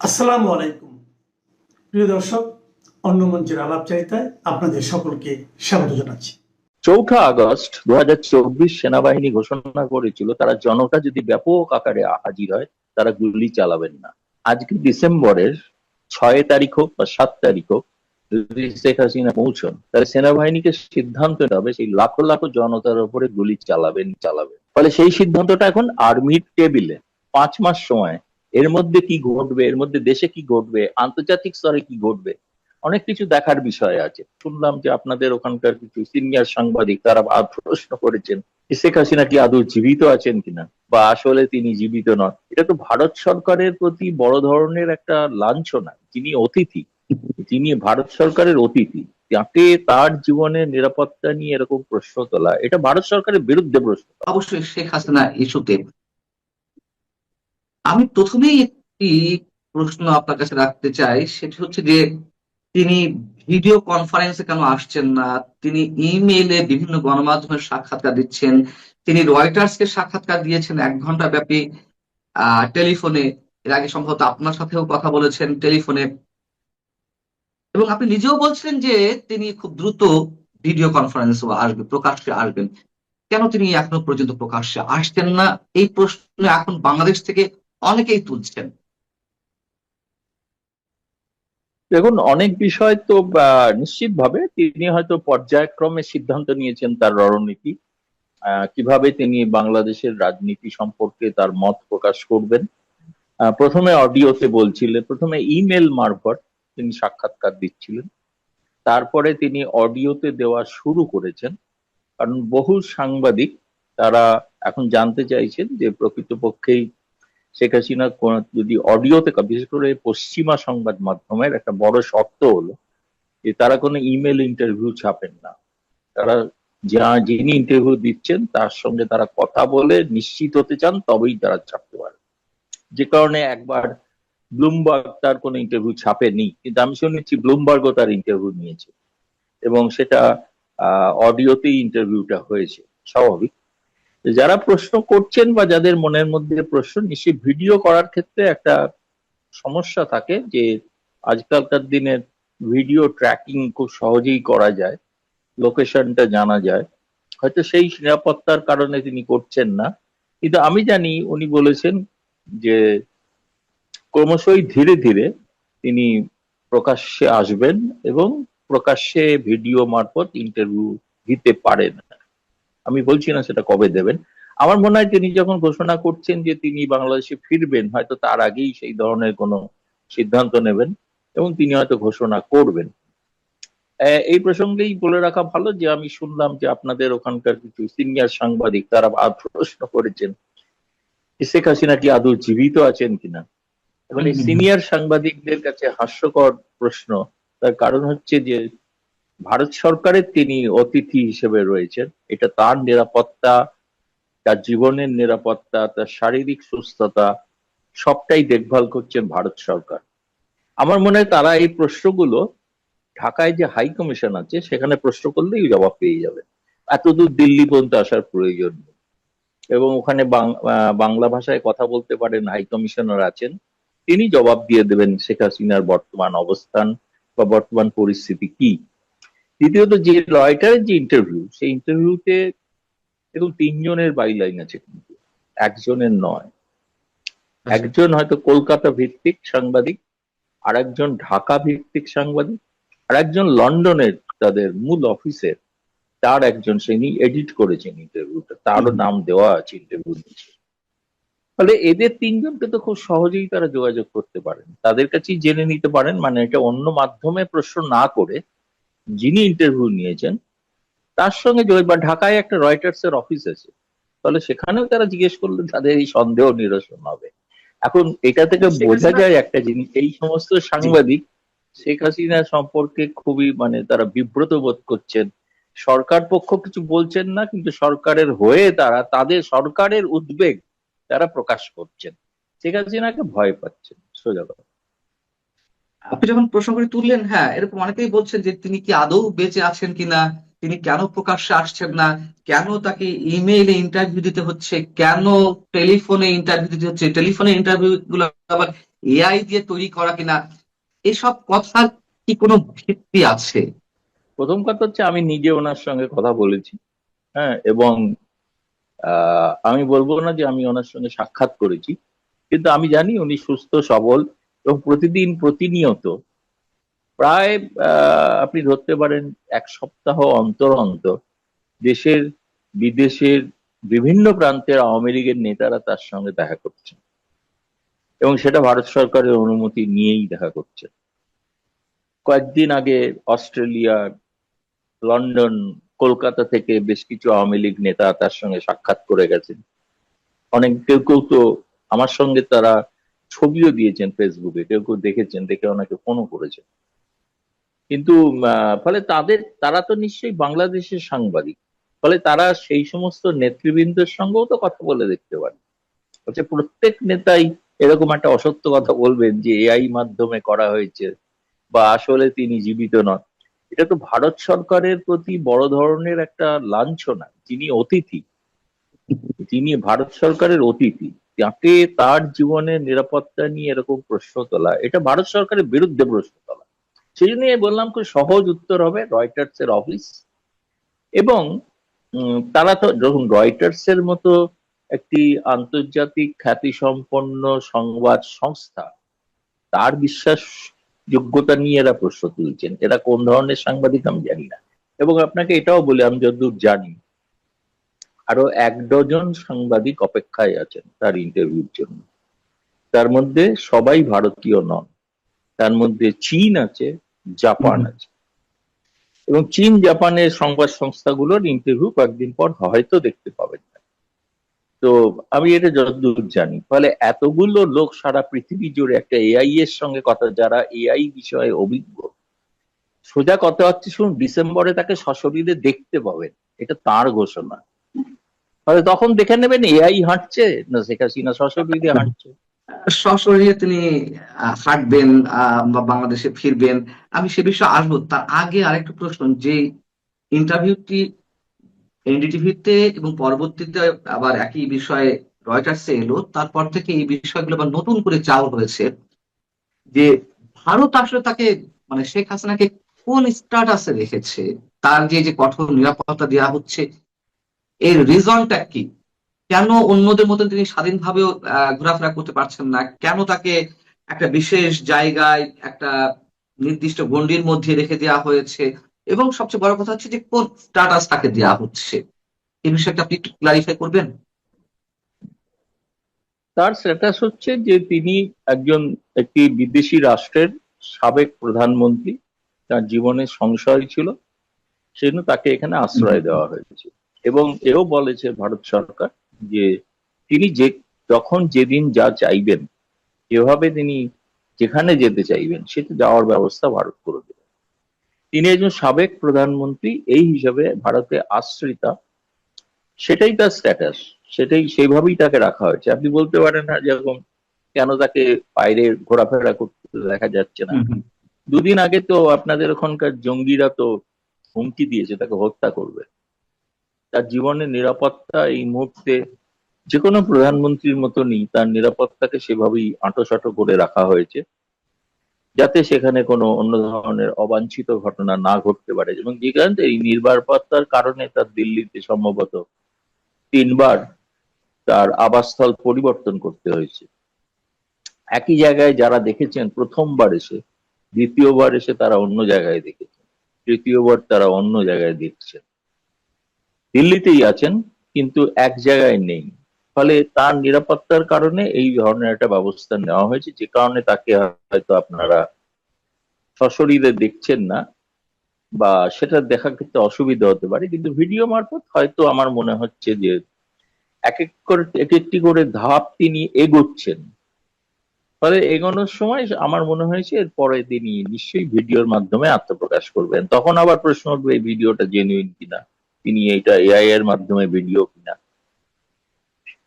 আসসালামু আলাইকুম প্রিয় দর্শক, অন্য মঞ্চের আলাপচারিতায় আপনাদের সকলকে স্বাগত জানাচ্ছি। 4 আগস্ট 2024 সেনাবাহিনী ঘোষণা করেছিল তারা জনতা যদি ব্যাপক আকারে হাজির হয় তারা গুলি চালাবেন না। আজকে ডিসেম্বরের 6 তারিখ হোক বা 7 তারিখ হোক, যদি শেখ হাসিনা পৌঁছন তাহলে সেনাবাহিনীকে সিদ্ধান্ত নিতে হবে সেই লাখো লাখো জনতার উপরে গুলি চালাবেন। ফলে সেই সিদ্ধান্তটা এখন আর্মির টেবিলে। 5 মাস সময়, এর মধ্যে কি ঘটবে, এর মধ্যে দেশে কি ঘটবে, আন্তর্জাতিক স্তরে কি ঘটবে, অনেক কিছু দেখার বিষয় আছে। শুনলাম যে আপনাদের ওখানকার কিছু সিনিয়র সাংবাদিক তারা প্রশ্ন করেছেন শেখ হাসিনা কি আদৌ জীবিত আছেন কিনা, বা আসলে তিনি জীবিত নন। এটা তো ভারত সরকারের প্রতি বড় ধরনের একটা লাঞ্ছনা। যিনি ভারত সরকারের অতিথি, তাকে তার জীবনের নিরাপত্তা নিয়ে এরকম প্রশ্ন তোলা, এটা ভারত সরকারের বিরুদ্ধে প্রশ্ন। অবশ্যই শেখ হাসিনা ইস্যুতে আমি প্রথমেই একটি প্রশ্ন আপনার কাছে রাখতে চাই, সেটি হচ্ছে যে তিনি ভিডিও কনফারেন্সে কেন আসছেন না? তিনি ইমেইলে বিভিন্ন গণমাধ্যমের সাক্ষাৎকার দিচ্ছেন, তিনি রয়টার্সকে সাক্ষাৎকার দিয়েছেন 1 ঘন্টা ব্যাপী টেলিফোনে। এর আগে সম্ভবত আপনার সাথেও কথা বলেছেন টেলিফোনে, এবং আপনি নিজেও বলছিলেন যে তিনি খুব দ্রুত ভিডিও কনফারেন্সে আসবেন, প্রকাশ্যে আসবেন। কেন তিনি এখনো পর্যন্ত প্রকাশ্যে আসছেন না? এই প্রশ্ন এখন বাংলাদেশ থেকে অনেকেই তুলছেন। দেখুন, অনেক বিষয় তো নিশ্চিতভাবে তিনি হয়তো পর্যায়ক্রমে সিদ্ধান্ত নিয়েছেন তার রণনীতি, কিভাবে তিনি বাংলাদেশের রাজনীতি সম্পর্কে তার মত প্রকাশ করবেন। প্রথমে অডিওতে বলছিলেন, প্রথমে ইমেল মারফত তিনি সাক্ষাৎকার দিচ্ছিলেন, তারপরে তিনি অডিওতে দেওয়া শুরু করেছেন। কারণ বহু সাংবাদিক তারা এখন জানতে চাইছেন যে প্রকৃতপক্ষেই শেখ হাসিনা যদি অডিওতে, বিশেষ করে পশ্চিমা সংবাদ মাধ্যমের একটা বড় শর্ত হলো যে তারা কোনো ইমেল ইন্টারভিউ ছাপেন না। তারা যিনি ইন্টারভিউ দিচ্ছেন তার সঙ্গে তারা কথা বলে নিশ্চিত হতে চান, তবেই তারা ছাপতে পারে। যে কারণে একবার ব্লুমবার্গ তার কোনো ইন্টারভিউ ছাপেনি, কিন্তু আমি শুনেছি ব্লুমবার্গও তার ইন্টারভিউ নিয়েছে, এবং সেটা অডিওতেই ইন্টারভিউটা হয়েছে। স্বাভাবিক যারা প্রশ্ন করছেন বা যাদের মনের মধ্যে প্রশ্ন, নিশ্চয়ই ভিডিও করার ক্ষেত্রে একটা সমস্যা থাকে যে আজকালকার দিনের ভিডিও ট্র্যাকিং খুব সহজেই করা যায়, লোকেশনটা জানা যায়। হয়তো সেই নিরাপত্তার কারণে তিনি করছেন না, কিন্তু আমি জানি উনি বলেছেন যে ক্রমশই ধীরে ধীরে তিনি প্রকাশ্যে আসবেন এবং প্রকাশ্যে ভিডিও মারফত ইন্টারভিউ দিতে পারেন। আমি বলছি না সেটা কবে দেবেন। আমার মনে হয় তিনি যখন ঘোষণা করছেন যে তিনি বাংলাদেশে ফিরবেন, হয়তো তার আগেই সেই ধরনের কোনো সিদ্ধান্ত নেবেন এবং তিনি হয়তো ঘোষণা করবেন। এই প্রসঙ্গেই বলে রাখা ভালো যে আমি শুনলাম যে আপনাদের ওখানকার কিছু সিনিয়র সাংবাদিক তারা প্রশ্ন করেছেন শেখ হাসিনা কি আদৌ জীবিত আছেন কিনা। এখন এই সিনিয়র সাংবাদিকদের কাছে হাস্যকর প্রশ্ন, তার কারণ হচ্ছে যে ভারত সরকারের তিনি অতিথি হিসেবে রয়েছেন, এটা তার নিরাপত্তা, তার জীবনের নিরাপত্তা, তার শারীরিক সুস্থতা সবটাই দেখভাল করছেন ভারত সরকার। আমার মনে হয় তারা এই প্রশ্নগুলো ঢাকায় যে হাই কমিশন আছে সেখানে প্রশ্ন করলেই জবাব পেয়ে যাবে। এতদূর দিল্লি পর্যন্ত আসার প্রয়োজন নেই, এবং ওখানে বাংলা ভাষায় কথা বলতে পারেন হাই কমিশনার আছেন, তিনি জবাব দিয়ে দেবেন শেখ হাসিনার বর্তমান অবস্থান বা বর্তমান পরিস্থিতি কি। দ্বিতীয়ত, যে রয়টারের যে ইন্টারভিউ, সেই ইন্টারভিউতে দেখুন 3 জনের বাইলাইন আছে, কিন্তু একজনের নয়। একজন হয়তো কলকাতা ভিত্তিক সাংবাদিক, আর একজন ঢাকা ভিত্তিক সাংবাদিক, আর একজন লন্ডনের তাদের মূল অফিসের তার একজন, তিনি এডিট করেছেন ইন্টারভিউটা, তারও নাম দেওয়া আছে ইন্টারভিউ নিচে। ফলে এদের 3জনকে তো খুব সহজেই তারা যোগাযোগ করতে পারেন, তাদের কাছেই জেনে নিতে পারেন। মানে এটা অন্য মাধ্যমে প্রশ্ন না করে যিনি ইন্টারভিউ নিয়েছেন তার সঙ্গে বা ঢাকায় একটা রয়টার্স এর অফিস আছে, তাহলে সেখানেও তারা জিজ্ঞেস করলে তাদের এই সন্দেহ নিরসন হবে। এখন এটা থেকে বোঝা যায় একটা জিনিস, এই সমস্ত সাংবাদিক শেখ হাসিনা সম্পর্কে খুবই তারা বিব্রত বোধ করছেন। সরকার পক্ষ কিছু বলছেন না, কিন্তু সরকারের হয়ে তারা তাদের সরকারের উদ্বেগ তারা প্রকাশ করছেন, শেখ হাসিনাকে ভয় পাচ্ছেন, সোজা কথা। আপনি যখন প্রসঙ্গটি তুললেন, হ্যাঁ, এরকম অনেকেই বলছেন যে তিনি কি আদৌ বেঁচে আছেন কিনা, তিনি কেন প্রকাশ্যে আসছেন না, কেন তাকে ইমেইলে ইন্টারভিউ দিতে হচ্ছে, কেন টেলিফোনে ইন্টারভিউ দিতে হচ্ছে, টেলিফোনে ইন্টারভিউ গুলো আবার এআই দিয়ে তৈরি করা কিনা, এসব কথা কি কোনো ভিত্তি আছে? প্রথম কথা হচ্ছে আমি নিজে ওনার সঙ্গে কথা বলেছি। হ্যাঁ, এবং আমি বলবো না যে আমি ওনার সঙ্গে সাক্ষাৎ করেছি, কিন্তু আমি জানি উনি সুস্থ সবল এবং প্রতিদিন প্রতিনিয়ত প্রায় আপনি ধরতে পারেন 1 সপ্তাহ অন্তর অন্তর দেশের বিদেশের বিভিন্ন প্রান্তের আওয়ামী লীগের নেতারা তার সঙ্গে দেখা করছেন, এবং সেটা ভারত সরকারের অনুমতি নিয়েই দেখা করছেন। কয়েকদিন আগে অস্ট্রেলিয়া, লন্ডন, কলকাতা থেকে বেশ কিছু আওয়ামী লীগ নেতা তার সঙ্গে সাক্ষাৎ করে গেছেন। অনেক কেউ কেউ তো আমার সঙ্গে তারা ছবিও দিয়েছেন ফেসবুকে, কেউ কেউ দেখেছেন, দেখে ওনাকে ফোনও করেছেন। কিন্তু ফলে তারা তো নিশ্চয়ই বাংলাদেশের সাংবাদিক, ফলে তারা সেই সমস্ত নেতৃবৃন্দের সঙ্গেও তো কথা বলে দেখতে পারে। হচ্ছে প্রত্যেক নেতাই এরকম একটা অসত্য কথা বলবেন যে এআই মাধ্যমে করা হয়েছে বা আসলে তিনি জীবিত নন? এটা তো ভারত সরকারের প্রতি বড় ধরনের একটা লাঞ্ছনা। তিনি ভারত সরকারের অতিথি, তাকে তার জীবনের নিরাপত্তা নিয়ে এরকম প্রশ্ন তোলা, এটা ভারত সরকারের বিরুদ্ধে প্রশ্ন তোলা। সেই জন্য বললাম খুব সহজ উত্তর হবে রয়টার্স এর অফিস। এবং তারা তো যখন রয়টার্স এর মতো একটি আন্তর্জাতিক খ্যাতিসম্পন্ন সংবাদ সংস্থা, তার বিশ্বাস যোগ্যতা নিয়ে এরা প্রশ্ন তুলছেন, এরা কোন ধরনের সাংবাদিক আমি জানি না। এবং আপনাকে এটাও বলে, আমি যতদূর জানি আরো 1 ডজন সাংবাদিক অপেক্ষায় আছেন তার ইন্টারভিউর জন্য। তার মধ্যে সবাই ভারতীয় নন, তার মধ্যে চীন আছে, জাপান আছে, এবং চীন জাপানের সংবাদ সংস্থাগুলোর ইন্টারভিউ কয়েকদিন পর হয়তো দেখতে পাবেন না। তো আমি এটা যতদূর জানি, ফলে এতগুলো লোক সারা পৃথিবী জুড়ে একটা এআই এর সঙ্গে কথা, যারা এআই বিষয়ে অভিজ্ঞ, সোজা কথা হচ্ছে শুনুন, ডিসেম্বরে তাকে সশরীরে দেখতে পাবেন, এটা তার ঘোষণা। ফলে তখন দেখে নেবেন এআই হাঁটছে না শেখ হাসিনা সশরীরে হাঁটছে। সশরীরে তিনি হাঁটবেন বা বাংলাদেশে ফিরবেন, আমি সে বিষয়ে আসবো। তার আগে আরেকটা প্রশ্ন, যে ইন্টারভিউটি এনডিটিভিতে এবং পরবর্তীতে আবার একই বিষয়ে রয়টার্সে এলো, তারপর থেকে এই বিষয়গুলো আবার নতুন করে চালু হয়েছে, যে ভারত আসলে তাকে, মানে শেখ হাসিনাকে কোন স্ট্যাটাসে রেখেছে, তার যে যে কঠোর নিরাপত্তা দেওয়া হচ্ছে, এর রিজনটা কি? কেন অন্যদের মতো তিনি স্বাধীনভাবেও ঘোরাফেরা করতে পারছেন না? কেন তাকে একটা বিশেষ জায়গায়, একটা নির্দিষ্ট গণ্ডির মধ্যে রেখে দেওয়া হয়েছে? এবং সবচেয়ে বড় কথা হচ্ছে যে কোন স্ট্যাটাস তাকে দেওয়া হচ্ছে, এই বিষয়টা আপনি একটু ক্লারিফাই করবেন? তার স্ট্যাটাস হচ্ছে যে তিনি একটি বিদেশি রাষ্ট্রের সাবেক প্রধানমন্ত্রী, তার জীবনে সংশয় ছিল, সেজন্য তাকে এখানে আশ্রয় দেওয়া হয়েছে। এবং এও বলেছে ভারত সরকার যে তিনি যখন যেদিন যা চাইবেন, যেভাবে তিনি যেখানে যেতে চাইবেন, সেটা যাওয়ার ব্যবস্থা ভারত করে দেবে। তিনি একজন সাবেক প্রধানমন্ত্রী, এই হিসাবে ভারতে আশ্রিতা, সেটাই তার স্ট্যাটাস, সেইভাবেই তাকে রাখা হয়েছে। আপনি বলতে পারেন না যেরকম কেন তাকে বাইরে ঘোরাফেরা করতে দেখা যাচ্ছে না। 2 দিন আগে তো আপনাদের ওখানকার জঙ্গিরা তো হুমকি দিয়েছে তাকে হত্যা করবে। তার জীবনের নিরাপত্তা এই মুহূর্তে যে কোনো প্রধানমন্ত্রীর মতনই তার নিরাপত্তাকে সেভাবেই আঁটোসাঁটো করে রাখা হয়েছে, যাতে সেখানে কোনো অন্য ধরনের অবাঞ্ছিত ঘটনা না ঘটতে পারে। এবং যে কারণে এই নিরাপত্তার কারণে তার দিল্লিতে সম্ভবত 3 বার তার আবাসস্থল পরিবর্তন করতে হয়েছে। একই জায়গায় যারা দেখেছেন প্রথমবার এসে, দ্বিতীয়বার এসে তারা অন্য জায়গায় দেখেছেন, তৃতীয়বার তারা অন্য জায়গায় দেখছেন। দিল্লিতেই আছেন কিন্তু এক জায়গায় নেই। ফলে তার নিরাপত্তার কারণে এই ধরনের একটা ব্যবস্থা নেওয়া হয়েছে, যে কারণে তাকে হয়তো আপনারা সশরীরে দেখছেন না, বা সেটা দেখা ক্ষেত্রে অসুবিধা হতে পারে। কিন্তু ভিডিও মারফত হয়তো আমার মনে হচ্ছে যে এক একটি করে ধাপ তিনি এগোচ্ছেন। ফলে এগোনোর সময় আমার মনে হয়েছে এরপরে তিনি নিশ্চয়ই ভিডিওর মাধ্যমে আত্মপ্রকাশ করবেন। তখন আবার প্রশ্ন উঠবে এই ভিডিওটা জেনুইন কিনা, তিনি এটা এআই এর মাধ্যমে ভিডিও কিনা।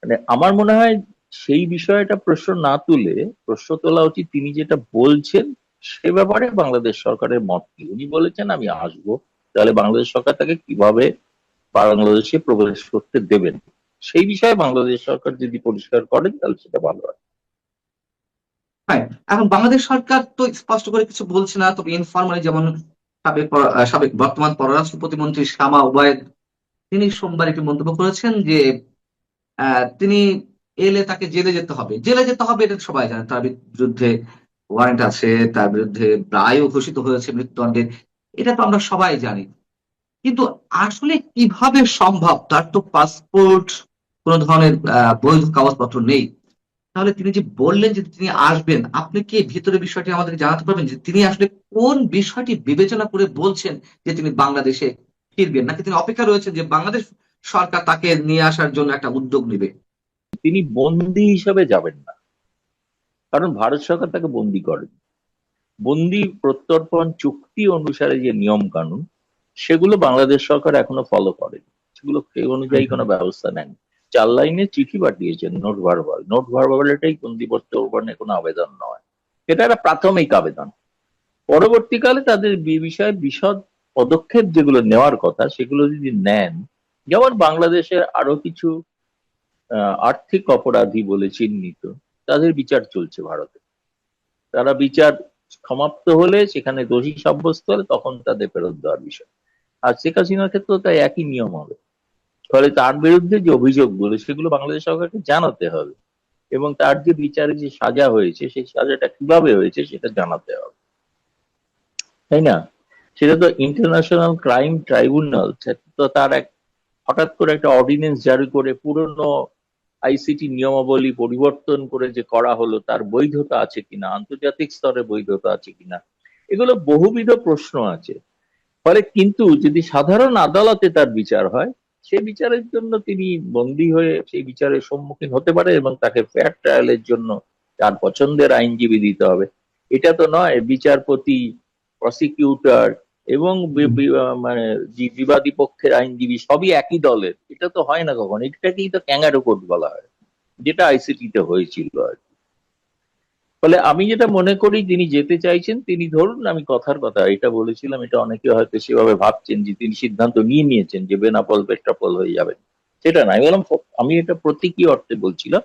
মানে আমার মনে হয় সেই বিষয়টা প্রশ্ন না তুলে প্রশ্ন তোলা উচিত তিনি যেটা বলছেন সে ব্যাপারে বাংলাদেশ সরকারের মত কি। উনি বলেছেন আমি আসবো, তাহলে বাংলাদেশ সরকার তাকে কিভাবে বাংলাদেশে প্রবেশ করতে দেবেন, সেই বিষয়ে বাংলাদেশ সরকার যদি পরিষ্কার করেন তাহলে সেটা ভালো হয়। হ্যাঁ, এখন বাংলাদেশ সরকার তো স্পষ্ট করে কিছু বলছে না, তবে ইনফরমালি যেমন সাবেক বর্তমান পররাষ্ট্র প্রতিমন্ত্রী শামা ওবায়েদ তিনি সোমবার একটি মন্তব্য করেছেন যে তিনি এলে তাকে জেলে যেতে হবে, জেলে যেতে হবে, এটা সবাই জানে। তার বিরুদ্ধে ওয়ারেন্ট আছে, তার বিরুদ্ধে রায়ও ঘোষিত হয়েছে মৃত্যুদণ্ডের, এটা তো আমরা সবাই জানি। কিন্তু আসলে কিভাবে সম্ভব? তার তো পাসপোর্ট, কোন ধরনের বৈধ কাগজপত্র নেই। তাহলে তিনি যে বললেন যে তিনি আসবেন, আপনি কি ভিতরে বিষয়টি আমাদেরকে জানাতে পারবেন যে তিনি আসলে কোন বিষয়টি বিবেচনা করে বলছেন যে তিনি বাংলাদেশে ফিরবেন, নাকি তিনি অপেক্ষা রয়েছেন যে বাংলাদেশ সরকার তাকে নিয়ে আসার জন্য একটা উদ্যোগ নেবে? তিনি বন্দী হিসাবে যাবেন না, কারণ ভারত সরকার তাকে বন্দী করেন। বন্দী প্রত্যর্পণ চুক্তি অনুসারে যে নিয়ম কানুন, সেগুলো বাংলাদেশ সরকার এখনো ফলো করেনি, সেগুলো সেই অনুযায়ী কোনো ব্যবস্থা নেয়নি। 4 লাইনে চিঠি পাঠিয়েছেন, নোট ভার্বাল, এটাই বন্দী প্রত্যর্পণের কোনো আবেদন নয়, এটা একটা প্রাথমিক আবেদন। পরবর্তীকালে তাদের বিষয়ে বিশদ পদক্ষেপ যেগুলো নেওয়ার কথা সেগুলো যদি নেন, যেমন বাংলাদেশের আরো কিছু আর্থিক অপরাধী বলে চিহ্নিত, তাদের বিচার চলছে ভারতে। তারা বিচার সমাপ্ত হলে, সেখানে দোষী সাব্যস্ত হলে তখন তাদের ফেরত দেওয়ার বিষয়। আর শেখ হাসিনার ক্ষেত্রেও তাই একই নিয়ম হবে। ফলে তার বিরুদ্ধে যে অভিযোগগুলো সেগুলো বাংলাদেশ সরকারকে জানাতে হবে, এবং তার যে বিচারে যে সাজা হয়েছে সেই সাজাটা কিভাবে হয়েছে সেটা জানাতে হবে, তাই না? সেটা তো ইন্টারন্যাশনাল ক্রাইম ট্রাইব্যুনাল, তো তার এক হঠাৎ করে একটা অর্ডিন্যান্স জারি করে পুরনো আইসিটি নিয়মাবলী পরিবর্তন করে যে করা হলো, তার বৈধতা আছে কিনা, আন্তর্জাতিক স্তরে বৈধতা আছে কিনা, এগুলো বহুবিধ প্রশ্ন আছে। ফলে কিন্তু যদি সাধারণ আদালতে তার বিচার হয়, সেই বিচারের জন্য তিনি বন্দী হয়ে সেই বিচারের সম্মুখীন হতে পারে, এবং তাকে ফেয়ার ট্রায়ালের জন্য তার পছন্দের আইনজীবী দিতে হবে। এটা তো নয় বিচারপতি, প্রসিকিউটর এবং মানে যে বিবাদী পক্ষের আইনজীবী সবই একই দলের, এটা তো হয় না কখন। এটাকেই তো ক্যাঙ্গারু কোর্ট বলা হয়, যেটা আইসিটি তে হয়েছিল আর কি। ফলে আমি যেটা মনে করি, তিনি যেতে চাইছেন, তিনি ধরুন, আমি কথার কথা এটা বলেছিলাম, এটা অনেকে হয়তো সেভাবে ভাবছেন যে তিনি সিদ্ধান্ত নিয়ে নিয়েছেন যে বেনাপোল পেট্রাপোল হয়ে যাবেন, সেটা না। আমি বললাম, আমি এটা প্রতীকী অর্থে বলছিলাম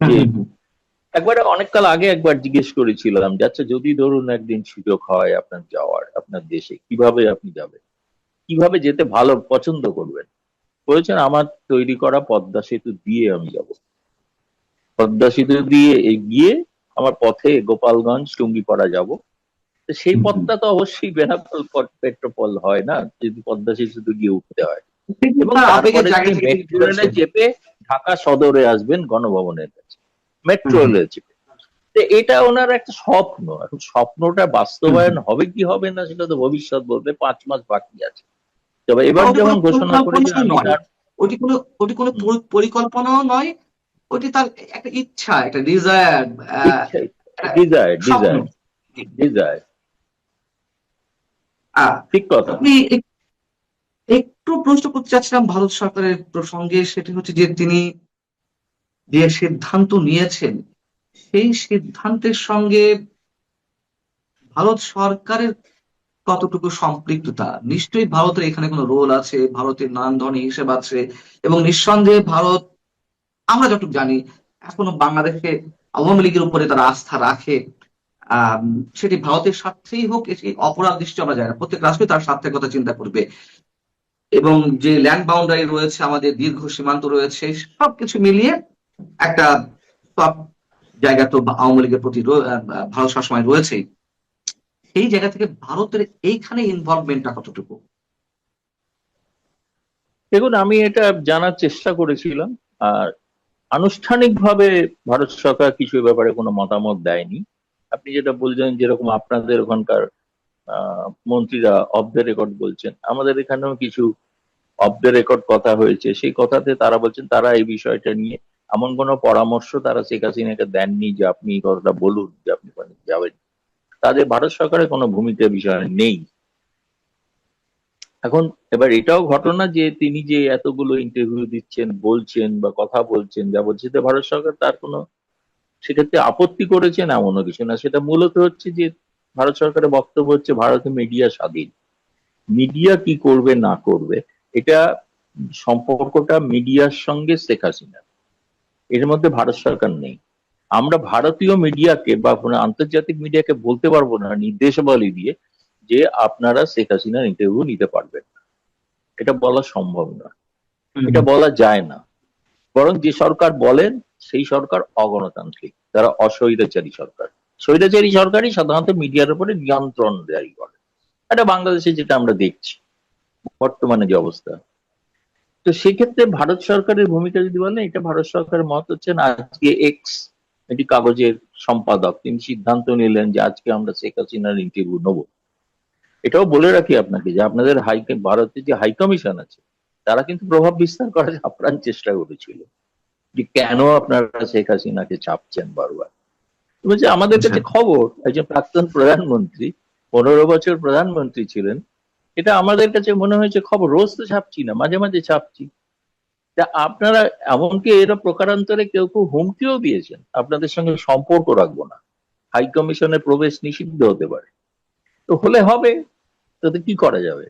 যে একবার অনেককাল আগে একবার জিজ্ঞেস করেছিলাম যে আচ্ছা, যদি ধরুন একদিন সুযোগ হয় আপনার যাওয়ার, আপনার দেশে কিভাবে আপনি যাবেন, কিভাবে যেতে ভালো পছন্দ করবেন? বলেছেন, আমার তৈরি করা পদ্মা সেতু দিয়ে আমি যাব। পদ্মা সেতু দিয়ে এগিয়ে আমার পথে গোপালগঞ্জ টুঙ্গিপাড়া যাব। তো সেই পথটা তো অবশ্যই বেনাপোল পেট্রোপল হয় না, যদি পদ্মা সেতু দিয়ে উঠতে হয়। এবং তার আবেগের তারপরে জায়গা তিনি থেকে তিনি মেট্রো রেলে বলেছেন। চেপে ঢাকা সদরে আসবেন গণভবনের কাছে, মেট্রো হুম, রেলে চেপে। তো এটা ওনার একটা স্বপ্ন। এখন স্বপ্নটা হুম, বাস্তবায়ন হবে কি হবে না সেটা তো ভবিষ্যৎ বলবে, 5 মাস বাকি আছে। তবে না, এবার ওটি যেমন কোনো ঘোষণা করেছেন, পরিকল্পনাও আমি নয়, তার ওটি কোনো পরিকল্পনাও নয়, ওটি তার একটা ইচ্ছা, একটা ডিজায়ার, ইচ্ছাই, ডিজায়ার স্বপ্ন। ডিজায়ার ডিজায়ার আহ, ঠিক কথা। আপনি একটু প্রশ্ন করতে চাচ্ছিলাম ভারত সরকারের প্রসঙ্গে, সেটি হচ্ছে যে তিনি যে সিদ্ধান্ত নিয়েছেন, সেই সিদ্ধান্তের সঙ্গে ভারত সরকারের কতটুকু সম্পৃক্ততা? নিশ্চয়ই ভারতের এখানে কোনো রোল আছে, ভারতের নানান ধরনের হিসেব আছে, এবং নিঃসন্দেহে ভারত, আমরা যতটুকু জানি, এখনো বাংলাদেশে আওয়ামী লীগের উপরে তারা আস্থা রাখে। আহ সেটি ভারতের স্বার্থেই হোক, এটি অপরাধ দৃষ্টি আমরা জানি না, প্রত্যেক রাষ্ট্রই তার স্বার্থের কথা চিন্তা করবে। এবং যে ল্যান্ড বাউন্ডারি রয়েছে, আমাদের দীর্ঘ সীমান্ত রয়েছে, সবকিছু মিলিয়ে একটা সব জায়গা তো আওয়ামী লীগের প্রতি ভারত সবসময় রয়েছেই। সেই জায়গা থেকে ভারতের এইখানে ইনভলভমেন্টটা কতটুকু? দেখুন, আমি এটা জানার চেষ্টা করেছিলাম, আর আনুষ্ঠানিকভাবে ভারত সরকার কিছু এ ব্যাপারে কোনো মতামত দেয়নি। আপনি যেটা বলছেন, যেরকম আপনাদের ওখানকার মন্ত্রীরা অফ দ্য রেকর্ড বলছেন, আমাদের এখানেও কিছু অফ দ্য রেকর্ড কথা হয়েছে। সেই কথাতে তারা বলছেন তারা এই বিষয়টা নিয়ে এমন কোনো পরামর্শ তারা শেখ হাসিনাকে দেননি যে আপনি এই কথাটা বলুন যে আপনি ওখানে যাবেন। তাদের ভারত সরকারের কোনো ভূমিকা বিষয় নেই। এখন এবার এটাও ঘটনা যে তিনি যে এতগুলো ইন্টারভিউ দিচ্ছেন, বলছেন বা কথা বলছেন, যা বলছে, যে ভারত সরকার তার কোনো সেক্ষেত্রে আপত্তি করেছেন এমনও কিছু না। সেটা মূলত হচ্ছে যে ভারত সরকারের বক্তব্য হচ্ছে ভারতে মিডিয়া স্বাধীন, মিডিয়া কি করবে না করবে, এটা সম্পর্কটা মিডিয়ার সঙ্গে শেখ হাসিনা, এর মধ্যে ভারত সরকার নেই। আমরা ভারতীয় মিডিয়াকে বা কোনো আন্তর্জাতিক মিডিয়াকে বলতে পারবো না নির্দেশাবলী দিয়ে যে আপনারা শেখ হাসিনার ইন্টারভিউ নিতে পারবেন না, এটা বলা সম্ভব না, এটা বলা যায় না। বরং যে সরকার বলেন সেই সরকার অগণতান্ত্রিক, তারা অস্বৈরাচারী সরকার। স্বৈরাচারী সরকারই সাধারণত মিডিয়ার উপরে নিয়ন্ত্রণ জারি করে, এটা বাংলাদেশে যেটা আমরা দেখছি বর্তমানে যে অবস্থা। তো সেক্ষেত্রে ভারত সরকারের ভূমিকা যদি বলেন, এটা ভারত সরকারের মত হচ্ছেন, আজকে এক্স এটি কাগজের সম্পাদক তিনি সিদ্ধান্ত নিলেন যে আজকে আমরা শেখ হাসিনার ইন্টারভিউ নেবো। এটাও বলে রাখি আপনাকে যে আপনাদের ভারতের যে হাই কমিশন আছে তারা কিন্তু প্রভাব বিস্তার করার আপ্রাণ চেষ্টা করেছিল যে কেন আপনারা শেখ হাসিনাকে চাপছেন বারবার। বলছে আমাদের কাছে খবর, একজন প্রাক্তন প্রধানমন্ত্রী 15 বছর প্রধানমন্ত্রী ছিলেন, এটা আমাদের কাছে মনে হয়েছে খবর, রোজ তো ছাপছি না, মাঝে মাঝে ছাপছি। তা আপনারা এমনকি এরা প্রকারান্তরে কেউ কেউ হুমকিও দিয়েছেন আপনাদের সঙ্গে সম্পর্ক রাখবো না, হাই কমিশনের প্রবেশ নিষিদ্ধ হতে পারে। তো হলে হবে, তাতে কি করা যাবে।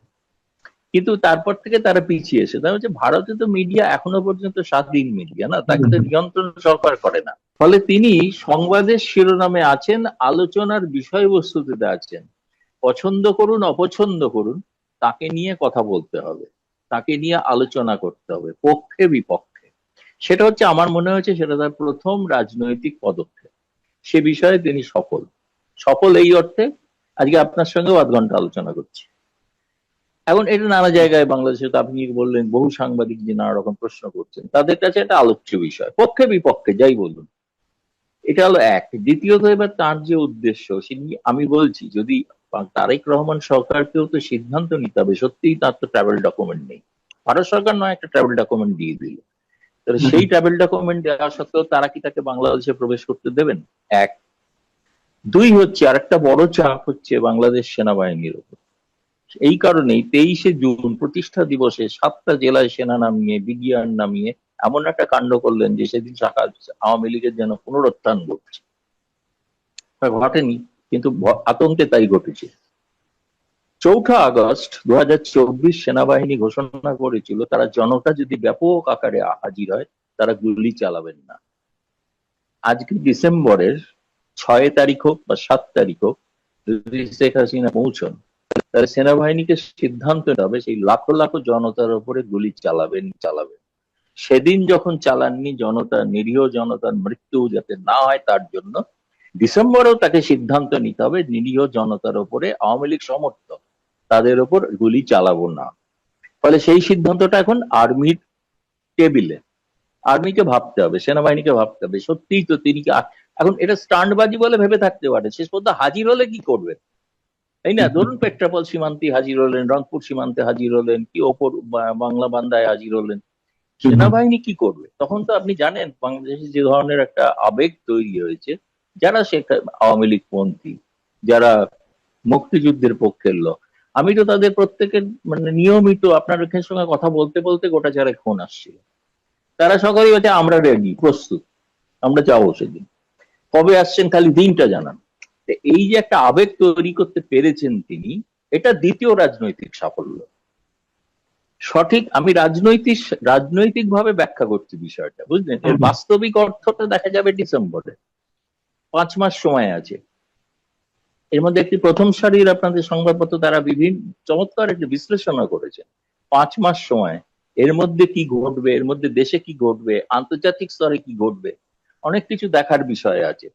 কিন্তু তারপর থেকে তারা পিছিয়ে এসে, তার হচ্ছে ভারতে তো মিডিয়া এখনো পর্যন্ত স্বাধীন মিডিয়া না, তাকে তো নিয়ন্ত্রণ সরকার করে না। ফলে তিনি সংবাদের শিরোনামে আছেন, আলোচনার বিষয়বস্তুতে আছেন। পছন্দ করুন অপছন্দ করুন, তাকে নিয়ে কথা বলতে হবে, তাকে নিয়ে আলোচনা করতে হবে পক্ষে বিপক্ষে। সেটা হচ্ছে আমার মনে হয়েছে সেটা তার প্রথম রাজনৈতিক পদক্ষেপ। সে বিষয়ে তিনি সফল। সফল এই অর্থে আজকে আপনার সঙ্গেও 8 ঘন্টা আলোচনা করছি। এখন এটা নানা জায়গায় বাংলাদেশে তো আপনি বললেন বহু সাংবাদিক যে নানা রকম প্রশ্ন করছেন, তাদের কাছে এটা আলোচ্য বিষয়, পক্ষে বিপক্ষে যাই বলুন। এটা হলো এক। দ্বিতীয়ত এবার তার যে উদ্দেশ্য, আমি বলছি যদি তারেক রহমান সরকারকেও তো সিদ্ধান্ত নিতে হবে, সত্যিই তার তো ট্রাভেল ডকুমেন্ট নেই, ভারত সরকার নয় একটা ট্রাভেল ডকুমেন্ট দিয়ে দিল, তাহলে সেই ট্রাভেল ডকুমেন্ট দেওয়া সত্ত্বেও তারা কি তাকে বাংলাদেশে প্রবেশ করতে দেবেন? এক। দুই হচ্ছে আরেকটা বড় চাপ হচ্ছে বাংলাদেশ সেনাবাহিনীর উপর। এই কারণেই 23শে জুন প্রতিষ্ঠা দিবসে 7টা জেলায় সেনা নামিয়ে বিডিআর নামিয়ে এমন একটা কাণ্ড করলেন যে সেদিন সকাল আওয়ামী লীগের যেন পুনরুত্থান ঘটছে। ঘটেনি, কিন্তু আতঙ্কে তাই ঘটেছে। 4 আগস্ট 2024 সেনাবাহিনী ঘোষণা করেছিল তারা জনতা যদি ব্যাপক আকারে হাজির হয় তারা গুলি চালাবেন না। আজকে ডিসেম্বরের 6 তারিখ হোক বা 7 তারিখ হোক, যদি শেখ হাসিনা পৌঁছন, তাহলে সেনাবাহিনীকে সিদ্ধান্ত নিতে হবে সেই লাখো লাখো জনতার উপরে গুলি চালাবেন। সেদিন যখন চালাননি, জনতা, নিরীহ জনতার মৃত্যু যাতে না হয় তার জন্য ডিসেম্বরেও তাকে সিদ্ধান্ত নিতে হবে নিরীহ জনতার উপরে, আওয়ামী লীগ সমর্থক তাদের উপর গুলি চালাবো না। ফলে সেই সিদ্ধান্তটা এখন আর্মির টেবিলে, আর্মিকে ভাবতে হবে, সেনাবাহিনীকে ভাবতে হবে। সত্যিই তো তিনি এখন এটা স্টান্টবাজি বলে ভেবে থাকতে পারে, শেষ পর্যন্ত হাজির হলে কি করবেন, তাই না? ধরুন পেট্রাপোল সীমান্তে হাজির হলেন, রংপুর সীমান্তে হাজির হলেন, কি ওপর বাংলা বান্দায় হাজির হলেন, সেনাবাহিনী কি করবে? তখন তো আপনি জানেন বাংলাদেশে যে ধরনের একটা আবেগ তৈরি হয়েছে, যারা আওয়ামী লীগ পন্থী, যারা মুক্তিযুদ্ধের পক্ষের লোক, আমি তো তাদের প্রত্যেকের মানে নিয়মিত আপনার সঙ্গে কথা বলতে বলতে গোটা যারা ফোন আসছিল, তারা সকলেই হচ্ছে আমরা রেডি, প্রস্তুত, আমরা যাবো সেদিন, কবে আসছেন খালি দিনটা জানান। এই যে একটা আবেগ তৈরি করতে পেরেছেন তিনি, এটা দ্বিতীয় রাজনৈতিক সাফল্য। সঠিক, আমি রাজনৈতিক ভাবে ব্যাখ্যা করছি বিষয়টা, বুঝলেন? এর বাস্তবিক অর্থটা দেখা যাবে ডিসেম্বরে। 5 মাস সময় আছে। এর মধ্যে একটি প্রথম সারির আপনাদের সংবাদপত্র তারা বিভিন্ন চমৎকার একটি বিশ্লেষণও করেছে। 5 মাস সময়, এর মধ্যে কি ঘটবে, এর মধ্যে দেশে কি ঘটবে, আন্তর্জাতিক স্তরে কি ঘটবে, অনেক কিছু দেখার বিষয় আছে।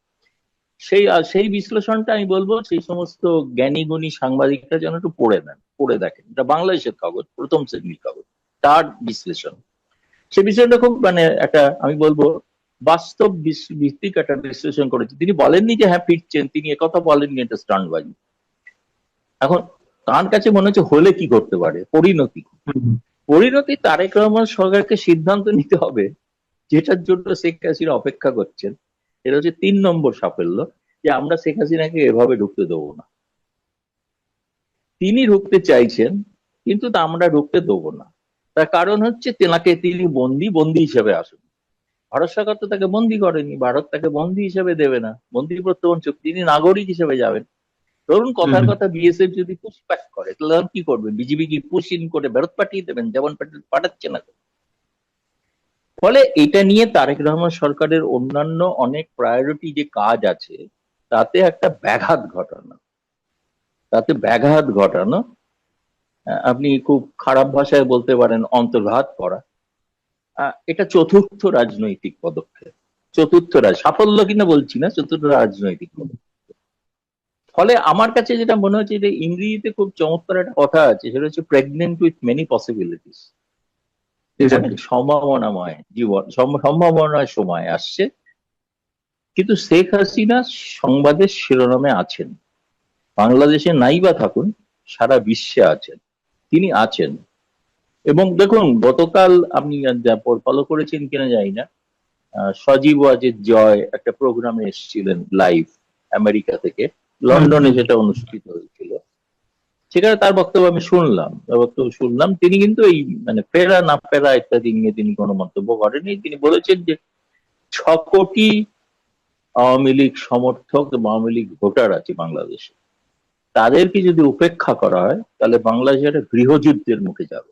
সেই বিশ্লেষণটা আমি বলবো সেই সমস্ত জ্ঞানী গুণী সাংবাদিকরা যেন একটু পড়ে দেখেন। এটা বাংলাদেশের কাগজ, প্রথম শ্রেণীর কাগজ, তার বিশ্লেষণ। সে বিষয়টা খুব মানে একটা আমি বলবো বাস্তব ভিত্তিক একটা বিশ্লেষণ করেছে। তিনি বলেননি যে হ্যাঁ ফিরছেন, তিনি একথা বলেননি এটা স্টান্টবাজি। এখন তার কাছে মনে হচ্ছে হলে কি করতে পারে, পরিণতি তারেক রহমান সরকারকে সিদ্ধান্ত নিতে হবে, যেটার জন্য শেখ হাসিনা অপেক্ষা করছেন। এটা হচ্ছে 3 নম্বর সাফল্য, যে আমরা শেখ হাসিনাকে এভাবে ঢুকতে দেবো না। তিনি ঢুকতে চাইছেন কিন্তু তা আমরা ঢুকতে দেবো না। তার কারণ হচ্ছে তিনি বন্দী হিসেবে আসুন। ভারত সরকার তো তাকে বন্দী করেনি, ভারত তাকে বন্দী হিসেবে দেবে না, বন্দী প্রত্যবন চুক্তি, তিনি নাগরিক হিসেবে যাবেন। ধরুন কথার হুম। কথা বিএসএফ যদি পুশব্যাক করে, তাহলে আর কি করবে? বিজিবি কি পুশ ইন করে ফেরত পাঠিয়ে দেবেন, যেমন পাঠাচ্ছে না? ফলে এটা নিয়ে তারেক রহমান সরকারের অন্যান্য অনেক প্রায়োরিটি যে কাজ আছে, তাতে একটা ব্যাঘাত ঘটানো, আপনি খুব খারাপ ভাষায় বলতে পারেন অন্তর্ঘাত করা। এটা চতুর্থ রাজনৈতিক পদক্ষেপ। সাফল্য কিনা বলছি না, চতুর্থ রাজনৈতিক পদক্ষেপ। ফলে আমার কাছে যেটা মনে হচ্ছে, যে ইংরেজিতে খুব চমৎকার একটা কথা আছে, সেটা হচ্ছে প্রেগনেন্ট উইথ মেনি পসিবিলিটিস। অনেক Exactly. সম্ভাবনাময় জীবন, সম্ভাবনাময় সময় আসছে। কিন্তু শেখ হাসিনা সংবাদের শিরোনামে আছেন, বাংলাদেশে নাই বা থাকুন, সারা বিশ্বে আছেন, তিনি আছেন। এবং দেখুন, গতকাল আপনি ফলো করেছেন কিনা জানি না, সজীব ওয়াজেদ জয় একটা প্রোগ্রামে এসেছিলেন লাইভ আমেরিকা থেকে, লন্ডনে যেটা অনুষ্ঠিত হয়েছিল। সেখানে তার বক্তব্য আমি শুনলাম। তিনি কিন্তু এই মানে ফেরা না ফেরা ইত্যাদি নিয়ে তিনি কোনো মন্তব্য করেননি। তিনি বলেছেন যে 6 কোটি আওয়ামী লীগ সমর্থক এবং আওয়ামী লীগ ভোটার আছে বাংলাদেশে, তাদেরকে যদি উপেক্ষা করা হয়, তাহলে বাংলাদেশ একটা গৃহযুদ্ধের মুখে যাবে।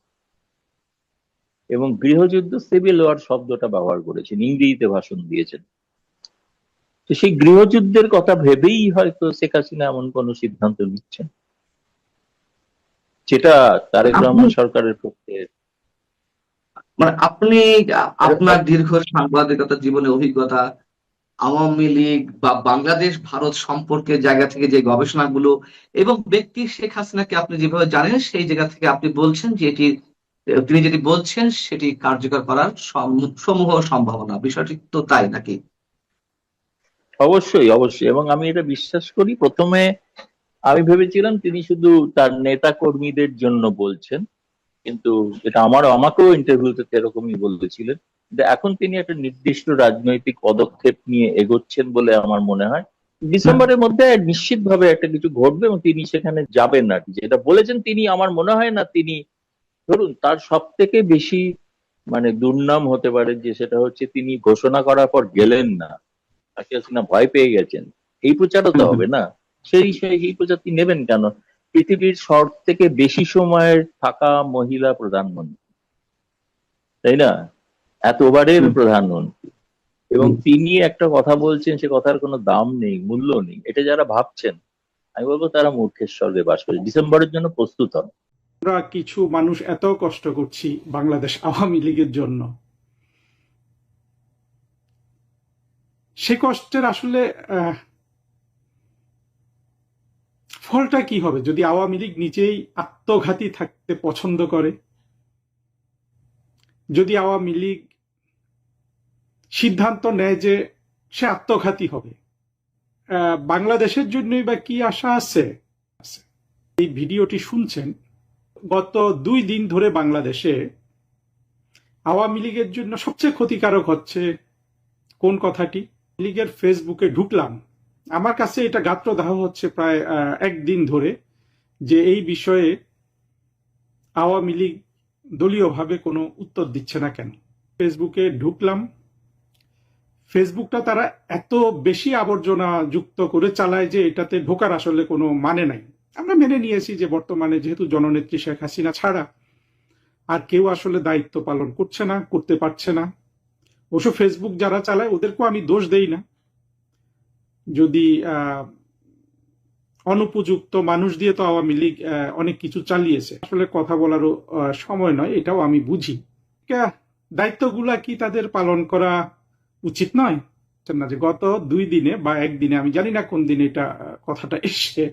এবং গৃহযুদ্ধ, সিভিল ওয়ার শব্দটা ব্যবহার করেছেন, ইংরেজিতে ভাষণ দিয়েছেন। তো সেই গৃহযুদ্ধের কথা ভেবেই হয়তো শেখ হাসিনা এমন কোন সিদ্ধান্ত নিচ্ছেন, যেটা তারেক আপনি রহমান সরকারের পক্ষে। আপনি আপনার দীর্ঘ সাংবাদিকতা জীবনে অভিজ্ঞতা, আওয়ামী লীগ বা বাংলাদেশ ভারত সম্পর্কের জায়গা থেকে যে গবেষণাগুলো এবং ব্যক্তি শেখ হাসিনাকে আপনি যেভাবে জানেন, সেই জায়গা থেকে আপনি বলছেন যে তিনি যেটি বলছেন সেটি কার্যকর করার সমূহ সম্ভাবনা। বিষয়টি তো তাই নাকি? অবশ্যই, অবশ্যই। এবং আমি এটা বিশ্বাস করি। প্রথমে আমি ভেবেছিলাম তিনি শুধু তার নেতা কর্মীদের জন্য বলছেন, কিন্তু এটা আমাকেও ইন্টারভিউতে এরকমই বলেছিলেন। কিন্তু এখন তিনি একটা নির্দিষ্ট রাজনৈতিক পদক্ষেপ নিয়ে এগোচ্ছেন বলে আমার মনে হয়। ডিসেম্বরের মধ্যে নিশ্চিতভাবে একটা কিছু ঘটবে এবং তিনি সেখানে যাবেন না। যেটা বলেছেন তিনি, আমার মনে হয় না তিনি, ধরুন তার সব থেকে বেশি মানে দুর্নাম হতে পারে যে সেটা হচ্ছে তিনি ঘোষণা করার পর গেলেন না, তাকে হাসিনা ভয় পেয়ে গেছেন। এই প্রচারও তো হবে না। সেই প্রচার তিনি নেবেন কেন? পৃথিবীর সব থেকে বেশি সময়ের থাকা মহিলা প্রধানমন্ত্রী, তাই না? এতবারের প্রধানমন্ত্রী, এবং তিনি একটা কথা বলছেন, সে কথার কোনো দাম নেই, মূল্য নেই। এটা যারা ভাবছেন, আমি বলবো তারা মূর্খের স্বর্গে বাস করে। ডিসেম্বরের জন্য প্রস্তুত হন। আমরা কিছু মানুষ এত কষ্ট করছি বাংলাদেশ আওয়ামী লীগের জন্য, সে কষ্টের আসলে ফলটা কি হবে যদি আওয়ামী লীগ নিজেই আত্মঘাতী থাকতে পছন্দ করে? যদি আওয়ামী লীগ সিদ্ধান্ত নেয় যে সে আত্মঘাতী হবে, বাংলাদেশের জন্যই বা কি আশা আছে? এই ভিডিওটি শুনছেন, গত 2 দিন ধরে বাংলাদেশে আওয়ামী লীগের জন্য সবচেয়ে ক্ষতিকারক হচ্ছে কোন কথাটি? লীগের ফেসবুকে ঢুকলাম, আমার কাছে এটা গাত্রদাহ হচ্ছে প্রায় 1 দিন ধরে, যে এই বিষয়ে আওয়ামী লীগ দলীয়ভাবে কোনো উত্তর দিচ্ছে না কেন। ফেসবুকে ঢুকলাম, ফেসবুকটা তারা এত বেশি আবর্জনা যুক্ত করে চালায় যে এটাতে ঢোকার আসলে কোনো মানে নাই। আমরা মেনে নিয়েছি যে বর্তমানে যেহেতু জননেত্রী শেখ হাসিনা ছাড়া আর কেউ আসলে দায়িত্ব পালন করছে না, করতে পারছে না। অবশ্য ফেসবুক যারা চালায় ওদেরকেও আমি দোষ দেই না, যদি অনুপযুক্ত মানুষ দিয়ে তো আওয়ামী লীগ অনেক কিছু চালিয়েছে, আসলে কথা বলারও সময় নয়, এটাও আমি বুঝি। দায়িত্বগুলা কি তাদের পালন করা উচিত নয়? না, যে গত 2 দিনে বা 1 দিনে, আমি জানি না কোন দিনে এটা কথাটা এসে,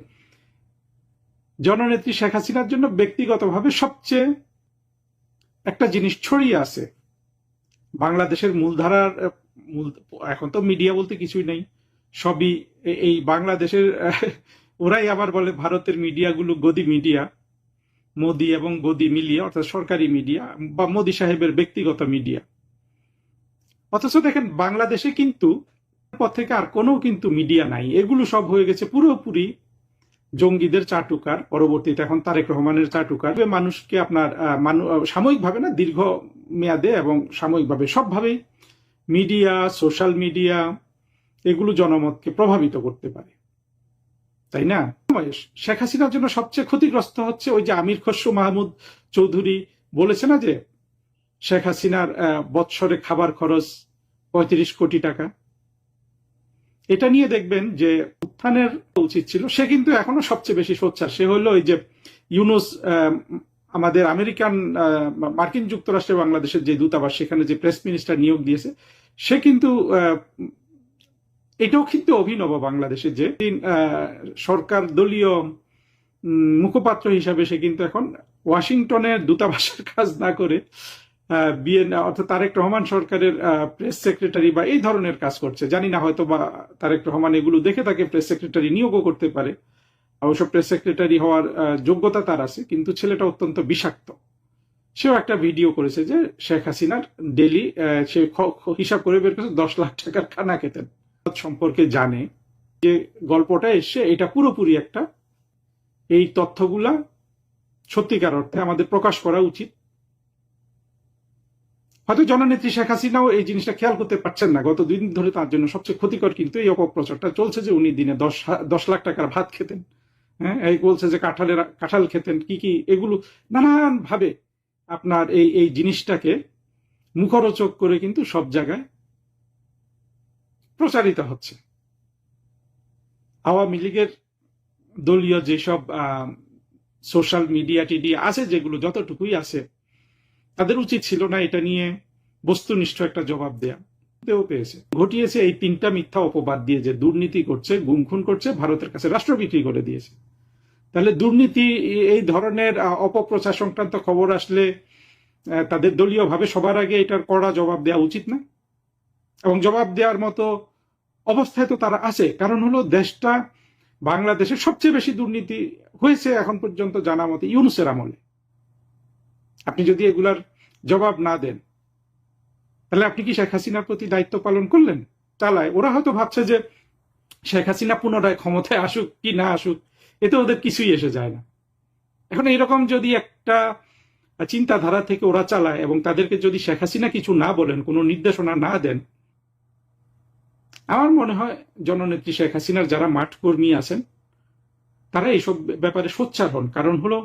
জননেত্রী শেখ হাসিনার জন্য ব্যক্তিগতভাবে সবচেয়ে একটা জিনিস ছড়িয়ে আছে। বাংলাদেশের মূলধারার এখন তো মিডিয়া বলতে কিছুই নেই, সবই এই বাংলাদেশের ওরাই আবার বলে ভারতের মিডিয়াগুলো গদি মিডিয়া, মোদি এবং গদি মিলিয়ে, অর্থাৎ সরকারি মিডিয়া বা মোদি সাহেবের ব্যক্তিগত মিডিয়া। অথচ দেখেন বাংলাদেশে কিন্তু পর থেকে আর কোনো কিন্তু মিডিয়া নাই, এগুলো সব হয়ে গেছে পুরোপুরি জঙ্গিদের চাটুকার, পরবর্তীতে এখন তারেক রহমানের চাটুকার। মানুষকে আপনার সাময়িকভাবে না, দীর্ঘ মেয়াদে এবং সাময়িকভাবে সবভাবেই মিডিয়া, সোশ্যাল মিডিয়া এগুলো জনমতকে প্রভাবিত করতে পারে, তাই না? শেখ হাসিনার জন্য সবচেয়ে ক্ষতিগ্রস্ত হচ্ছে ওই যে আমির খসরু মাহমুদ চৌধুরী বলেছে না যে শেখ হাসিনার বৎসরে খাবার খরচ ৩৫ কোটি টাকা। এটা নিয়ে দেখবেন যে উত্থানের উচিত ছিল, সে কিন্তু এখনো সবচেয়ে বেশি সোচ্চার। সে হলো ওই যে ইউনুস, আমাদের মার্কিন যুক্তরাষ্ট্রে বাংলাদেশের যে দূতাবাস, সেখানে যে প্রেস মিনিস্টার নিয়োগ দিয়েছে, সে কিন্তু এটাও কিন্তু অভিনব বাংলাদেশে যে সরকার দলীয় মুখপাত্র হিসাবে সে কিন্তু এখন ওয়াশিংটনের দূতাবাসের কাজ না করে অর্থাৎ তারেক রহমান সরকারের প্রেস সেক্রেটারি বা এই ধরনের কাজ করছে। জানি না, হয়তো বা তারেক রহমান এগুলো দেখে তাকে প্রেস সেক্রেটারি নিয়োগও করতে পারে। অবশ্য প্রেস সেক্রেটারি হওয়ার যোগ্যতা তার আছে, কিন্তু ছেলেটা অত্যন্ত বিষাক্ত। সেও একটা ভিডিও করেছে যে শেখ হাসিনার ডেলি সে হিসাব করে বের করেছে 10 লাখ টাকার খানা খেতেন সম্পর্কে জানে। যে গল্পটা এসছে এটা পুরোপুরি একটা, এই তথ্যগুলা সত্যিকার অর্থে আমাদের প্রকাশ করা উচিত। হয়তো জননেত্রী শেখ হাসিনাও এই জিনিসটা খেয়াল করতে পারছেন না। গত 2 দিন ধরে তার জন্য সবচেয়ে ক্ষতিকর কিন্তু এই অপপ্রচারটা চলছে যে উনি দিনে 10 লাখ টাকার ভাত খেতেন। হ্যাঁ, এই বলছে যে কাঁঠাল খেতেন, কি এগুলো নানান ভাবে আপনার এই জিনিসটাকে মুখরোচক করে কিন্তু সব জায়গায় প্রচারিত হচ্ছে। আওয়ামী লীগের দলীয় যেসব সোশ্যাল মিডিয়া আছে, যেগুলো যতটুকুই আছে, তাদের উচিত ছিল না এটা নিয়ে বস্তুনিষ্ঠ একটা জবাব দেওয়া পেয়েছে। ঘটিয়েছে এই 3টা মিথ্যা অপবাদ দিয়ে যে দুর্নীতি করছে, গুম-খুন করছে, ভারতের কাছে রাষ্ট্র বিক্রি করে দিয়েছে। তাহলে দুর্নীতি এই ধরনের অপপ্রচার সংক্রান্ত খবর আসলে তাদের দলীয়ভাবে সবার আগে এটার কড়া জবাব দেওয়া উচিত না? এবং জবাব দেওয়ার মতো অবস্থায় তো তারা আছে। কারণ হলো দেশটা, বাংলাদেশের সবচেয়ে বেশি দুর্নীতি হয়েছে এখন পর্যন্ত জানা মতে ইউনূসের আমলে। আপনি যদি এগুলার জবাব না দেন, তাহলে আপনি কি শেখ হাসিনার প্রতি দায়িত্ব পালন করলেন? চালায় ওরা হয়তো ভাবছে যে শেখ হাসিনা পুনরায় ক্ষমতায় আসুক কি না আসুক, এতে ওদের কিছুই এসে যায় না। এখন এরকম যদি একটা চিন্তাধারা থেকে ওরা চালায় এবং তাদেরকে যদি শেখ হাসিনা কিছু না বলেন, কোনো নির্দেশনা না দেন, আমার মনে হয় জননেত্রী শেখ হাসিনার যারা মাঠ কর্মী আছেন তারা এইসব ব্যাপারে সোচ্চার হন। কারণ হলো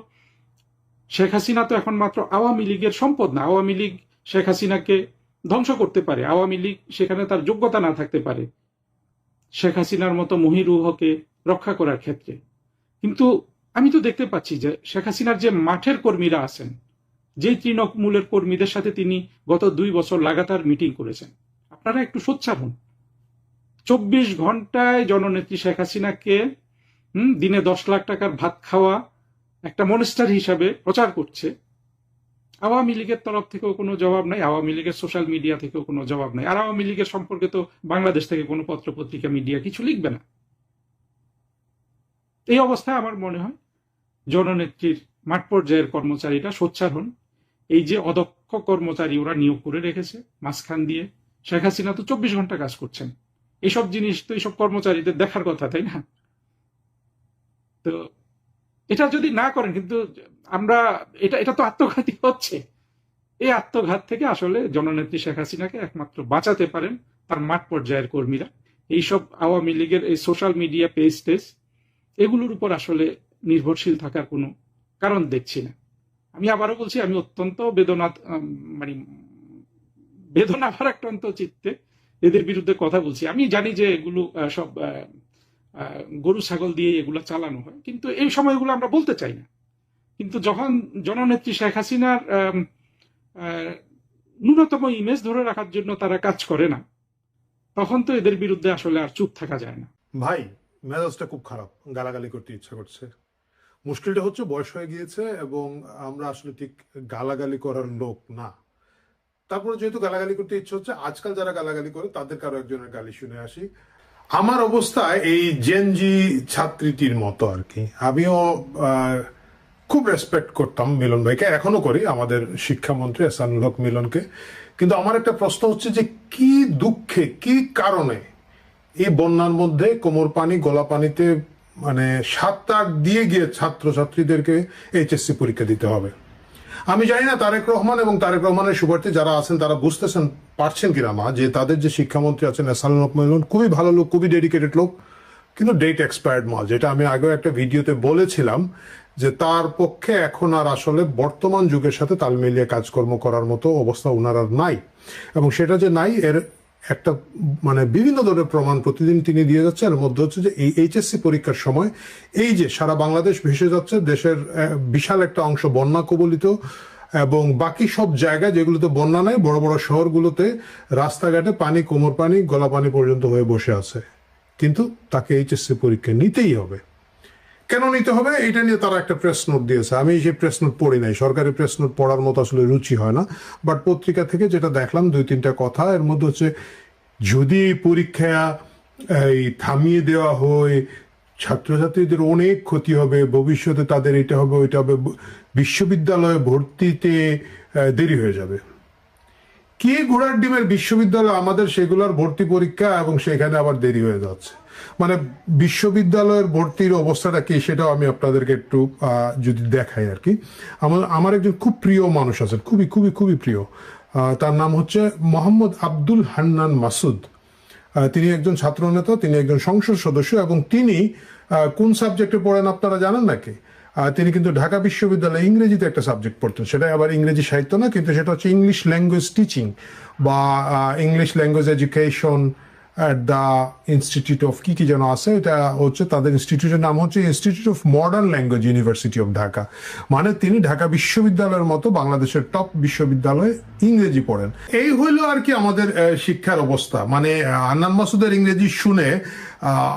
শেখ হাসিনা তো এখন মাত্র আওয়ামী লীগের সম্পদ না। আওয়ামী লীগ শেখ হাসিনাকে ধ্বংস করতে পারে, আওয়ামী লীগ সেখানে তার যোগ্যতা না থাকতে পারে শেখ হাসিনার মতো মহিরুহকে রক্ষা করার ক্ষেত্রে। কিন্তু আমি তো দেখতে পাচ্ছি যে শেখ হাসিনার যে মাঠের কর্মীরা আছেন, যেই তৃণমূলের কর্মীদের সাথে তিনি গত 2 বছর লাগাতার মিটিং করেছেন, আপনারা একটু সোচ্চার হন। 24 ঘন্টায় জননেত্রী শেখ হাসিনাকে দিনে 10 লাখ টাকার ভাত খাওয়া একটা মনস্টার হিসাবে প্রচার করছে। আওয়ামী লীগের তরফ থেকেও কোনো জবাব নাই, আওয়ামী লীগের সোশ্যাল মিডিয়া থেকেও কোনো জবাব নাই। আর আওয়ামী লীগের সম্পর্কে তো বাংলাদেশ থেকে কোনো পত্র পত্রিকা মিডিয়া কিছু লিখবে না। এই অবস্থায় আমার মনে হয় জননেত্রীর মাঠ পর্যায়ের কর্মচারীরা সোচ্চার হন। এই যে অদক্ষ কর্মচারী ওরা নিয়োগ করে রেখেছে মাঝখান দিয়ে, শেখ হাসিনা তো 24 ঘন্টা কাজ করছেন। এইসব জিনিস তো এইসব কর্মচারীদের দেখার কথা, তাই না? তো এটা যদি না করেন, কিন্তু আমরা এটা তো আত্মঘাতী হচ্ছে। এই আত্মঘাত থেকে আসলে জননেত্রী শেখ হাসিনাকে একমাত্র বাঁচাতে পারেন তার মাঠ পর্যায়ের কর্মীরা। এইসব আওয়ামী লীগের এই সোশ্যাল মিডিয়া পেজ এগুলোর উপর আসলে নির্ভরশীল থাকার কোনো কারণ দেখছি না। আমি আবারও বলছি, আমি অত্যন্ত বেদনা ভারাক্রান্ত চিত্তে এদের বিরুদ্ধে কথা বলছি। আমি জানি যে এগুলো সব গরু ছাগল দিয়ে এগুলো চালানো হয়, কিন্তু এই সময়গুলো আমরা বলতে চাই না। কিন্তু যখন জননেত্রী শেখ হাসিনার ন্যূনতম ইমেজ ধরে রাখার জন্য তারা কাজ করে না, তখন তো এদের বিরুদ্ধে আসলে আর চুপ থাকা যায় না। ভাই, মেজাজটা খুব খারাপ, গালাগালি করতে ইচ্ছা করছে। মুশকিলটা হচ্ছে বয়স হয়ে গিয়েছে এবং আমরা আসলে ঠিক গালাগালি করার লোক না। তারপরে যেহেতু গালাগালি করতে ইচ্ছে হচ্ছে, আজকাল যারা গালাগালি করে তাদের কারো একজনের গালি শুনে আসি। আমার অবস্থা এই জেনজি ছাত্রীটির মতো আর কি। আমিও খুব রেসপেক্ট করতাম মিলন ভাইকে, এখনো করি, আমাদের শিক্ষামন্ত্রী এহসানুল হক মিলনকে। কিন্তু আমার একটা প্রশ্ন হচ্ছে যে কি দুঃখে, কি কারণে এই বন্যার মধ্যে কোমর পানি গলা পানিতে সাঁতার দিয়ে গিয়ে ছাত্রছাত্রীদেরকে এইচএসসি পরীক্ষা দিতে হবে। আমি জানি না তারেক রহমান এবং তারেক রহমানের শুভার্থী যারা আছেন তারা বুঝতেছেন পারছেন কিনা না, যে তাদের যে শিক্ষামন্ত্রী আছেন এহসানুল হক মিলন খুবই ভালো লোক, খুবই ডেডিকেটেড লোক, কিন্তু ডেট এক্সপায়ার্ড মাল, যেটা আমি আগেও একটা ভিডিওতে বলেছিলাম যে তার পক্ষে এখন আর আসলে বর্তমান যুগের সাথে তাল মিলিয়ে কাজকর্ম করার মতো অবস্থা ওনার আর নাই। এবং সেটা যে নাই এর একটা মানে বিভিন্ন ধরনের প্রমাণ প্রতিদিন তিনি দিয়ে যাচ্ছে। এর মধ্যে হচ্ছে যে এই এইচএসসি পরীক্ষার সময় এই যে সারা বাংলাদেশ ভেসে যাচ্ছে, দেশের বিশাল একটা অংশ বন্যা কবলিত, এবং বাকি সব জায়গায় যেগুলোতে বন্যা নাই, বড় বড় শহরগুলোতে রাস্তাঘাটে পানি, কোমর পানি, গলা পানি পর্যন্ত হয়ে বসে আছে। কিন্তু তাকে এইচএসসি পরীক্ষা নিতেই হবে। কেন নিতে হবে এটা নিয়ে তারা একটা প্রেস নোট দিয়েছে। আমি সেই প্রেস নোট পড়ি নাই, সরকারি প্রেস নোট পড়ার মতো আসলে রুচি হয় না, বাট পত্রিকা থেকে যেটা দেখলাম 2-3টা কথা, এর মধ্যে হচ্ছে যদি এই পরীক্ষা এই থামিয়ে দেওয়া হয়, ছাত্রছাত্রীদের অনেক ক্ষতি হবে, ভবিষ্যতে তাদের এটা হবে ওইটা হবে, বিশ্ববিদ্যালয়ে ভর্তিতে দেরি হয়ে যাবে। কে ঘোড়ার ডিমের বিশ্ববিদ্যালয় আমাদের সেগুলোর ভর্তি পরীক্ষা, এবং সেখানে আবার দেরি হয়ে যাচ্ছে। মানে বিশ্ববিদ্যালয়ের ভর্তির অবস্থাটা কি সেটাও আমি আপনাদেরকে একটু যদি দেখাই আর কি। আমার একজন খুব প্রিয় মানুষ আছেন, খুবই খুবই খুবই প্রিয়। তার নাম হচ্ছে মোহাম্মদ আব্দুল হান্নান মাসুদ। তিনি একজন ছাত্রনেতা, তিনি একজন সংসদ সদস্য, এবং তিনি কোন সাবজেক্টে পড়েন আপনারা জানেন নাকি? তিনি কিন্তু ঢাকা বিশ্ববিদ্যালয়ে ইংরেজিতে একটা সাবজেক্ট পড়তেন, সেটা আবার ইংরেজি সাহিত্য না, কিন্তু সেটা হচ্ছে ইংলিশ ল্যাঙ্গুয়েজ টিচিং বা English language education at the institute of কি যেন আছে, এটা হচ্ছে তাদের ইনস্টিটিউটের নাম হচ্ছে institute of modern language university of Dhaka. মানে তিনি ঢাকা বিশ্ববিদ্যালয়ের মতো বাংলাদেশের টপ বিশ্ববিদ্যালয়ে ইংরেজি পড়েন। এই হইলো আর কি আমাদের শিক্ষার অবস্থা। মানে হান্নান মাসুদের ইংরেজি শুনে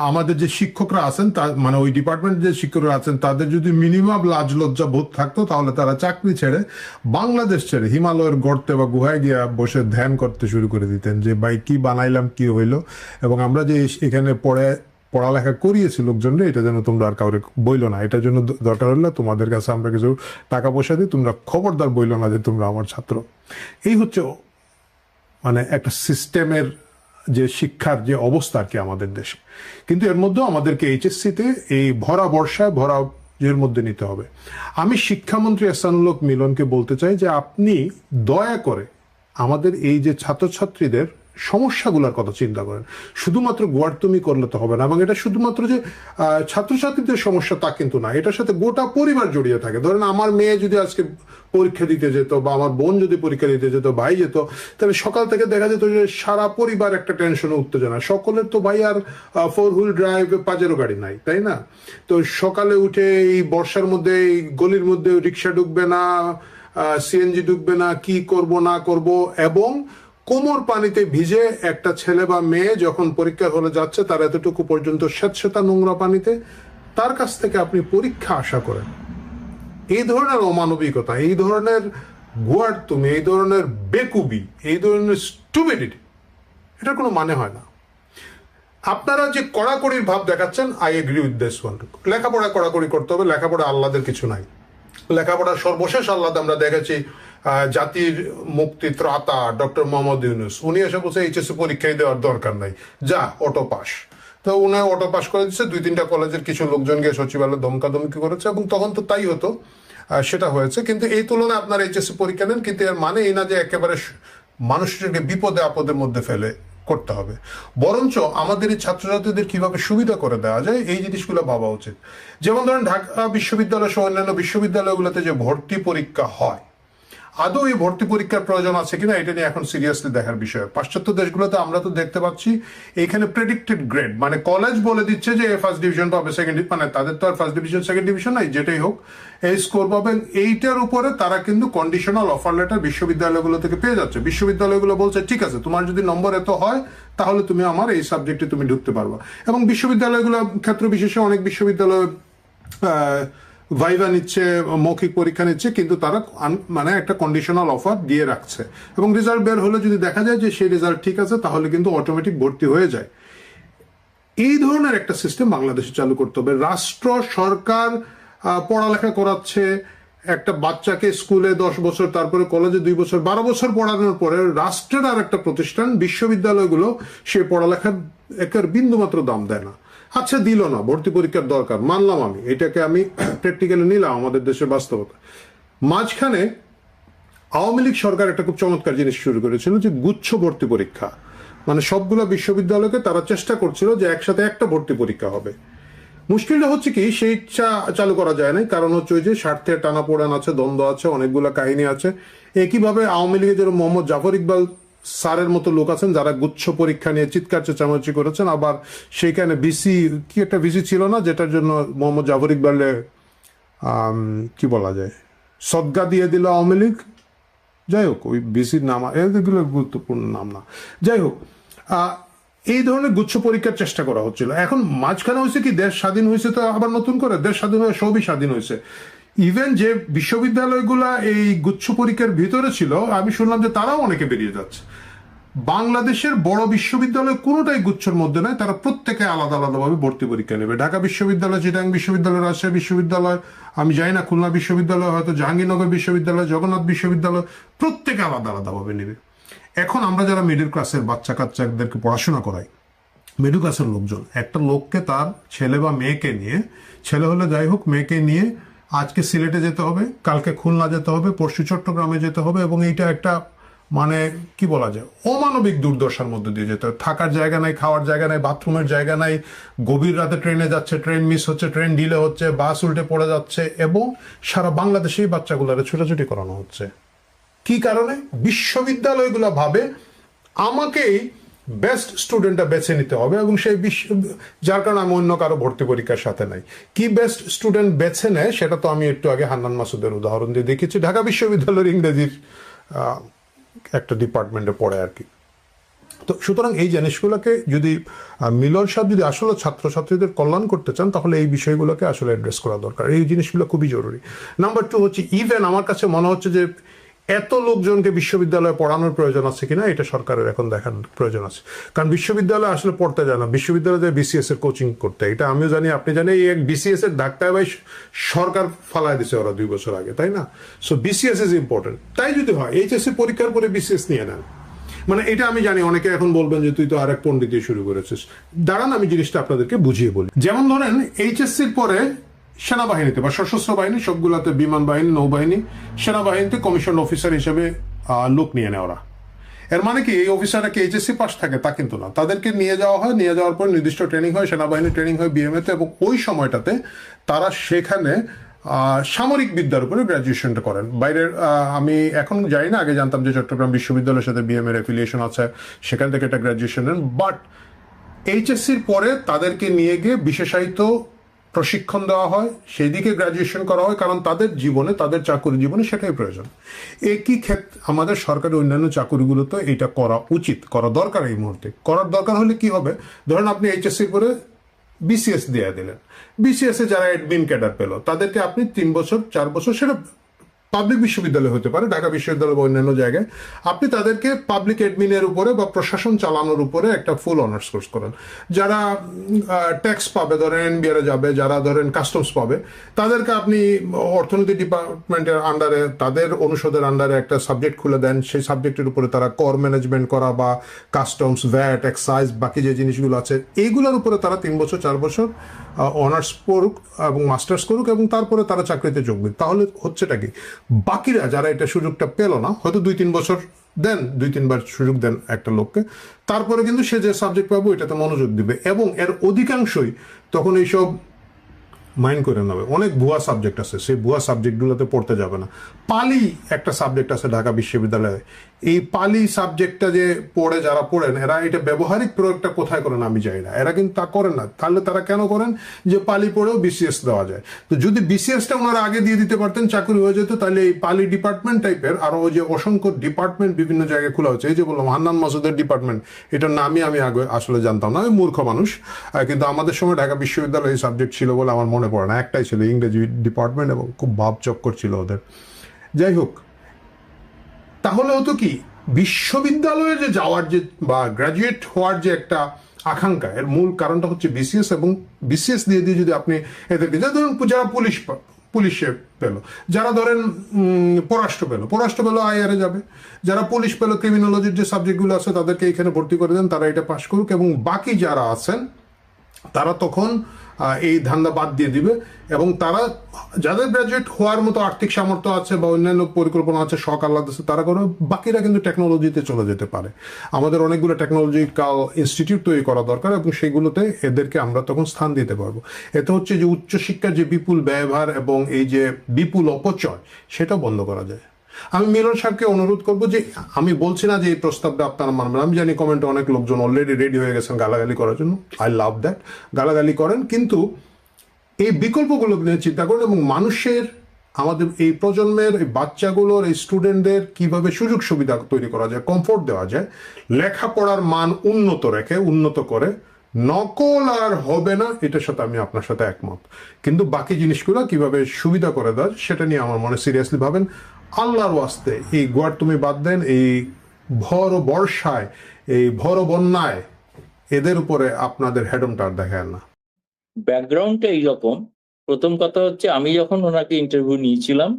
আমাদের যে শিক্ষকরা আছেন, মানে ওই ডিপার্টমেন্টের যে শিক্ষকরা আছেন, তাদের যদি মিনিমাম লাজ লজ্জা বোধ থাকতো, তাহলে তারা চাকরি ছেড়ে বাংলাদেশ ছেড়ে হিমালয়ের গর্তে বা গুহায় গিয়ে বসে ধ্যান করতে শুরু করে দিতেন যে ভাই কি বানাইলাম, কি হইলো, এবং আমরা যে এখানে পড়ালেখা করিয়েছি লোকজনরা, এটা যেন তোমরা আর কাউরে বইলো না। এটার জন্য দরকার হলে তোমাদের কাছে আমরা কিছু টাকা পয়সা দিই, তোমরা খবরদার বইলো না যে তোমরা আমার ছাত্র। এই হচ্ছে মানে একটা সিস্টেমের যে শিক্ষার যে অবস্থা আর কি আমাদের দেশে। কিন্তু এর মধ্যেও আমাদেরকে এইচএসসিতে এই ভরা বর্ষায় ভরা এর মধ্যে নিতে হবে। আমি শিক্ষামন্ত্রী এহসানুল হক মিলনকে বলতে চাই যে আপনি দয়া করে আমাদের এই যে ছাত্রছাত্রীদের সমস্যাগুলোর কথা চিন্তা করেন। শুধুমাত্র গোয়ার্তুমি করলে তো হবে না, এবং এটা শুধুমাত্র যে ছাত্রছাত্রীদের সমস্যা তা কিন্তু না, এটার সাথে গোটা পরিবার জড়িয়ে থাকে। ধরেন আমার মেয়ে যদি আজকে পরীক্ষা দিতে যেত, বা আমার বোন যদি পরীক্ষা দিতে যেত, ভাই যেত, তাহলে সকাল থেকে দেখা যেত যে সারা পরিবার একটা টেনশন, উত্তেজনা। সকলের তো ভাই আর 4 হুইল ড্রাইভ পাজেরো গাড়ি নাই, তাই না? তো সকালে উঠে এই বর্ষার মধ্যে এই গলির মধ্যে রিক্সা ঢুকবে না, সিএনজি ঢুকবে না, কি করব না করব, এবং কোমর পানিতে ভিজে একটা ছেলে বা মেয়ে যখন পরীক্ষার হলে যাচ্ছে, তার এতটুকু পর্যন্ত স্বেচ্ছাতা নোংরা পানিতে, তার কাছ থেকে আপনি পরীক্ষা আশা করেন। এই ধরনের অমানবিকতা, এই ধরনের গোয়ার্তুমি, এই ধরনের বেকুবি, এই ধরনের স্টুপিডিটি, এটার কোনো মানে হয় না। আপনারা যে কড়াকড়ির ভাব দেখাচ্ছেন, I agree with this one. লেখাপড়া কড়াকড়ি করতে হবে, লেখাপড়া আহ্লাদের কিছু নাই। লেখাপড়ার সর্বশেষ আহ্লাদ আমরা দেখেছি জাতির মুক্তি ত্রাতা ডক্টর মোহাম্মদ ইউনূস। উনি এসে বলছে এইচএসসি পরীক্ষায় দেওয়ার দরকার নাই, যা অটো পাস। তো উনি অটো পাস করে দিচ্ছে, 2-3টা কলেজের কিছু লোকজন গিয়ে সচিবালয়ে ধমকাধমকি করেছে, এবং তখন তো তাই হতো, সেটা হয়েছে। কিন্তু এই তুলনায় আপনার এইচএসসি পরীক্ষা নেন, কিন্তু এর মানে এই না যে একেবারে মানুষকে বিপদে আপদের মধ্যে ফেলে করতে হবে। বরঞ্চ আমাদের এই ছাত্রছাত্রীদের কিভাবে সুবিধা করে দেওয়া যায়, এই জিনিসগুলো ভাবা উচিত। যেমন ধরেন ঢাকা বিশ্ববিদ্যালয় সহ অন্যান্য বিশ্ববিদ্যালয়গুলোতে যে ভর্তি পরীক্ষা হয়, আদৌ এই ভর্তি পরীক্ষার প্রয়োজন আছে কিনা এটা নিয়ে এখন সিরিয়াসলি দেখার বিষয়। পাশ্চাত্য দেশগুলোতে আমরা তো দেখতে পাচ্ছি এখানে প্রেডিক্টেড গ্রেড, মানে কলেজ বলে দিচ্ছে যে ফার্স্ট ডিভিশন পাবে, সেকেন্ড, মানে তাদের তো আর ফার্স্ট ডিভিশন সেকেন্ড ডিভিশন নাই, যেটাই হোক এই স্কোর পাবেন। এইটার উপরে তারা কিন্তু কন্ডিশনাল অফার লেটার বিশ্ববিদ্যালয়গুলো থেকে পেয়ে যাচ্ছে। বিশ্ববিদ্যালয়গুলো বলছে ঠিক আছে, তোমার যদি নম্বর এত হয় তাহলে তুমি আমার এই সাবজেক্টে তুমি ঢুকতে পারবা। এবং বিশ্ববিদ্যালয়গুলো ক্ষেত্র বিশেষে অনেক বিশ্ববিদ্যালয় ভাইভা নিচ্ছে, মৌখিক পরীক্ষা নিচ্ছে, কিন্তু তারা মানে একটা কন্ডিশনাল অফার দিয়ে রাখছে, এবং রেজাল্ট বের হলে যদি দেখা যায় যে সেই রেজাল্ট ঠিক আছে, তাহলে কিন্তু অটোমেটিক ভর্তি হয়ে যায়। এই ধরনের একটা সিস্টেম বাংলাদেশে চালু করতে হবে। রাষ্ট্র সরকার পড়ালেখা করাচ্ছে একটা বাচ্চাকে স্কুলে 10 বছর, তারপরে কলেজে 2 বছর, 12 বছর পড়ানোর পরে রাষ্ট্রের আর একটা প্রতিষ্ঠান বিশ্ববিদ্যালয়গুলো সে পড়ালেখার একের বিন্দুমাত্র দাম দেয় না। আচ্ছা, দিল না, ভর্তি পরীক্ষার দরকার, মানলাম, আমি এটাকে আমি প্র্যাকটিক্যালি নিলাম আমাদের দেশের বাস্তবতা। মাঝখানে আওয়ামী লীগ সরকার একটা খুব চমৎকার জিনিস শুরু করেছিল, যে গুচ্ছ ভর্তি পরীক্ষা। মানে সবগুলো বিশ্ববিদ্যালয়কে তারা চেষ্টা করছিল যে একসাথে একটা ভর্তি পরীক্ষা হবে। মুশকিলটা হচ্ছে কি, সেই ইচ্ছা চালু করা যায় না, কারণ হচ্ছে ওই যে স্বার্থের টানাপোড়েন আছে, দ্বন্দ্ব আছে, অনেকগুলো কাহিনী আছে। একইভাবে আওয়ামী লীগের যেরকম মোহাম্মদ জাফর ইকবাল স্যারের মতো লোক আছেন যারা গুচ্ছ পরীক্ষা নিয়ে চিৎকার চেঁচামেচি করেছেন, আবার সেইখানে ভিসি কি একটা ভিসি ছিল না যেটার জন্য মোহাম্মদ জাফর ইকবালে কি বলা যায় সদগা দিয়ে দিল আওয়ামী লীগ। যাই হোক, ওই ভিসির নাম এগুলো গুরুত্বপূর্ণ নাম না। যাই হোক, এই ধরনের গুচ্ছ পরীক্ষার চেষ্টা করা হচ্ছিল। এখন মাঝখানে হয়েছে কি, দেশ স্বাধীন হয়েছে তো আবার নতুন করে দেশ স্বাধীন হয়ে সবই স্বাধীন হয়েছে। ইভেন যে বিশ্ববিদ্যালয়গুলা এই গুচ্ছ পরীক্ষার ভিতরে ছিল, আমি শুনলাম যে তারাও অনেকে বেরিয়ে যাচ্ছে। বাংলাদেশের বড় বিশ্ববিদ্যালয় কোনোটাই গুচ্ছর মধ্যে নয়, তারা প্রত্যেকে আলাদা আলাদাভাবে ভর্তি পরীক্ষা নেবে। ঢাকা বিশ্ববিদ্যালয়, চিটাগাং বিশ্ববিদ্যালয়, রাজশাহী বিশ্ববিদ্যালয়, আমি জানি না খুলনা বিশ্ববিদ্যালয়, হয়তো জাহাঙ্গীরনগর বিশ্ববিদ্যালয়, জগন্নাথ বিশ্ববিদ্যালয়, প্রত্যেকে আলাদা আলাদাভাবে নেবে। এখন আমরা যারা মিডল ক্লাসের বাচ্চা কাচ্চাদেরকে পড়াশোনা করাই, মিডল ক্লাসের লোকজন একটা লোককে তার ছেলে বা মেয়েকে নিয়ে, ছেলে হলে যাই হোক, মেয়েকে নিয়ে আজকে সিলেটে যেতে হবে, কালকে খুলনা যেতে হবে, পরশু চট্টগ্রামে যেতে হবে, এবং এইটা একটা মানে কি বলা যায় অমানবিক দুর্দশার মধ্যে দিয়ে যেতে হবে। থাকার জায়গা নাই, খাওয়ার জায়গা নাই, বাথরুমের জায়গা নাই, গভীর রাতে ট্রেনে যাচ্ছে, ট্রেন মিস হচ্ছে, ট্রেন ডিলে হচ্ছে, বাস উল্টে পড়ে যাচ্ছে, এবং সারা বাংলাদেশেই বাচ্চাগুলোরে ছোটাছুটি করানো হচ্ছে। কি কারণে? বিশ্ববিদ্যালয়গুলো ভাবে আমাকেই বেস্ট স্টুডেন্টটা বেছে নিতে হবে, এবং সেই যার কারণে আমি অন্য কারো ভর্তি পরীক্ষার সাথে নাই। কি বেস্ট স্টুডেন্ট বেছে নেয় সেটা তো আমি একটু আগে হান্নান মাসুদের উদাহরণ দিয়ে দেখেছি। ঢাকা বিশ্ববিদ্যালয়ের ইংরেজির একটা ডিপার্টমেন্টে পড়ে আর কি। তো সুতরাং এই জিনিসগুলোকে যদি মিলন সাহেব যদি আসলে ছাত্রছাত্রীদের কল্যাণ করতে চান, তাহলে এই বিষয়গুলোকে আসলে অ্যাড্রেস করা দরকার। এই জিনিসগুলো খুবই জরুরি। নাম্বার 2 হচ্ছে, ইভেন আমার কাছে মনে হচ্ছে যে এত লোকজনকে বিশ্ববিদ্যালয়ে পড়ানোর প্রয়োজন আছে কিনা এটা সরকারের এখন দেখার প্রয়োজন আছে। কারণ বিশ্ববিদ্যালয়ে আসলে পড়তে যায় না, বিশ্ববিদ্যালয়ে বিসিএস এর কোচিং করতে। এটা আমিও জানি, আপনি জানেন, এই এক বিসিএস এর ধাক্কায় ভাই সরকার ফালায় দিছে ওরা 2 বছর আগে, তাই না? So BCS is important. তাই যদি হয় এইচএসসি পরীক্ষার পরে বিসিএস নিয়ে নেন, মানে এটা আমি জানি অনেকে এখন বলবেন যে তুই তো আরেক পণ্ডিত দিয়ে শুরু করেছিস। দাঁড়ান, আমি জিনিসটা আপনাদেরকে বুঝিয়ে বলি। যেমন ধরেন এইচএসসির পরে সেনাবাহিনীতে বা সশস্ত্র বাহিনী, সবগুলাতে, বিমান বাহিনী, নৌবাহিনী, সেনাবাহিনীতে কমিশন অফিসার হিসেবে লোক নিয়ে নেয় ওরা। এর মানে কি এই অফিসাররা কি এইচএসসি পাস থাকে? তা কিন্তু না। তাদেরকে নিয়ে যাওয়া হয়, নিয়ে যাওয়ার পর নির্দিষ্ট ট্রেনিং হয়, সেনাবাহিনী ট্রেনিং হয় বিএমএতে, এবং ওই সময়টাতে তারা সেখানে সামরিক বিদ্যার উপরে গ্র্যাজুয়েশনটা করেন। বাইরের আমি এখন জানি না, আগে জানতাম যে চট্টগ্রাম বিশ্ববিদ্যালয়ের সাথে বিএমএর অ্যাফিলিয়েশন আছে, সেখান থেকে একটা গ্র্যাজুয়েশন নেন। বাট এইচএসসির পরে তাদেরকে নিয়ে গিয়ে বিশেষায়িত প্রশিক্ষণ দেওয়া হয়, সেই দিকে গ্র্যাজুয়েশন করা হয়, কারণ তাদের জীবনে, তাদের চাকরি জীবনে সেটাই প্রয়োজন। একই ক্ষেত্রে আমাদের সরকারি অন্যান্য চাকরিগুলোতে এটা করা উচিত, করা দরকার। এই মুহূর্তে করার দরকার হলে কি হবে, ধরেন আপনি এইচএসসি করে বিসিএস দিয়ে দিলেন, বিসিএস এ যারা অ্যাডমিন ক্যাডার পেল তাদেরকে আপনি 3 বছর 4 বছর, সেটা পাবলিক বিশ্ববিদ্যালয় হতে পারে, ঢাকা বিশ্ববিদ্যালয় বা অন্যান্য জায়গায়, আপনি তাদেরকে পাবলিক অ্যাডমিনের উপরে বা প্রশাসন চালানোর উপরে একটা ফুল অনার্স কোর্স করেন। যারা ট্যাক্স পাবে, ধরেন এনবিআরে যাবে, যারা ধরেন কাস্টমস পাবে, তাদেরকে আপনি অর্থনীতি ডিপার্টমেন্টের আন্ডারে, তাদের অনুষদের আন্ডারে একটা সাবজেক্ট খুলে দেন। সেই সাবজেক্টের উপরে তারা কর ম্যানেজমেন্ট করা বা কাস্টমস, ভ্যাট, এক্সাইজ, বাকি যে জিনিসগুলো আছে এইগুলোর উপরে তারা 3 বছর 4 বছর অনার্স করুক এবং মাস্টার্স করুক, এবং তারপরে তারা চাকরিতে যোগ দিক। তাহলে হচ্ছেটা কি, বাকিরা যারা এটা সুযোগটা পেল না, হয়তো 2-3 বছর দেন, 2-3 বার সুযোগ দেন একটা লোককে, তারপরে কিন্তু সে যে সাবজেক্ট পাবো এটাতে মনোযোগ দিবে, এবং এর অধিকাংশই তখন এইসব মাইন্ড করে নেবে। অনেক ভুয়া সাবজেক্ট আছে, সেই ভুয়া সাবজেক্টগুলোতে পড়তে যাবে না। পালি একটা সাবজেক্ট আছে ঢাকা বিশ্ববিদ্যালয়ে, এই পালি সাবজেক্টটা যে পড়ে যারা পড়েন, এরা এটা ব্যবহারিক প্রয়োগটা কোথায় করেন আমি জানি না, এরা কিন্তু তা করেন না। তাহলে তারা কেন করেন? যে পালি পড়েও বিসিএস দেওয়া যায়। তো যদি বিসিএসটা ওনারা আগে দিয়ে দিতে পারতেন, চাকরি হয়ে যেত, তাহলে এই পালি ডিপার্টমেন্ট টাইপের আরো যে অসংখ্য ডিপার্টমেন্ট বিভিন্ন জায়গায় খোলা হচ্ছে, এই যে বললাম হান্নান মাসুদের ডিপার্টমেন্ট, এটার নামই আমি আগে আসলে জানতাম না, আমি মূর্খ মানুষ। কিন্তু আমাদের সময় ঢাকা বিশ্ববিদ্যালয়ে এই সাবজেক্ট ছিল বলে আমার মনে পড়ে না, একটাই ছিল ইংরেজি ডিপার্টমেন্ট, এবং খুব ভাবচক্কর ছিল ওদের। যাই হোক, তাহলে হতো কি, বিশ্ববিদ্যালয়ে যে যাওয়ার যে বা গ্রাজুয়েট হওয়ার যে একটা আকাঙ্ক্ষা, এর মূল কারণটা হচ্ছে বিসিএস, এবং বিসিএস দিয়ে দিয়ে যদি আপনি এদেরকে, ধরুন যারা পুলিশে পেল, যারা ধরেন পররাষ্ট্র পেল আইআরে যাবে, যারা পুলিশ পেল ক্রিমিনোলজির যে সাবজেক্টগুলো আছে তাদেরকে এখানে ভর্তি করে দেন, তারা এটা পাশ করুক, এবং বাকি যারা আছেন তারা তখন এই ধান্দা বাদ দিয়ে দিবে এবং তারা যাদের গ্রাজুয়েট হওয়ার মতো আর্থিক সামর্থ্য আছে বা অন্যান্য পরিকল্পনা আছে, শখ আহ্লাদ আছে, তারা করে, বাকিরা কিন্তু টেকনোলজিতে চলে যেতে পারে। আমাদের অনেকগুলো টেকনোলজিক্যাল ইনস্টিটিউট তৈরি করা দরকার এবং সেগুলোতে এদেরকে আমরা তখন স্থান দিতে পারবো। এতে হচ্ছে যে উচ্চশিক্ষার যে বিপুল ব্যয়ভার এবং এই যে বিপুল অপচয়, সেটা বন্ধ করা যায়। আমি মিলন সাহেবকে অনুরোধ করবো যে, আমি বলছি না যে এই প্রস্তাবটা আপনারা মানবেন, আমি জানি কমেন্টে অনেক লোকজন অলরেডি রেডি হয়ে গেছেন গালাগালি করার জন্য। আই লাভ দ্যাট, গালাগালি করেন, কিন্তু এই বিকল্পগুলো নিয়ে চিন্তা করুন এবং মানুষের, আমাদের এই প্রজন্মের এই বাচ্চাগুলোর, এই স্টুডেন্টদের কিভাবে সুযোগ সুবিধা তৈরি করা যায়, কমফোর্ট দেওয়া যায়, লেখাপড়ার মান উন্নত করে, নকল আর হবে না, এটার সাথে আমি আপনার সাথে একমত। কিন্তু বাকি জিনিসগুলো কিভাবে সুবিধা করে দেওয়া যায়, সেটা নিয়ে আমার মনে সিরিয়াসলি ভাবেন। আল্লাহর ওয়াস্তে এই গোয়ার তুমি বাদ দেন, এই ভর বর্ষায়, এই ভর বন্যায় এদের উপরে আপনাদের হেডমটার দেখেন না। ব্যাকগ্রাউন্ডটা এইরকম। প্রথম কথা হচ্ছে, আমি যখন ওনাকে ইন্টারভিউ নিয়েছিলাম,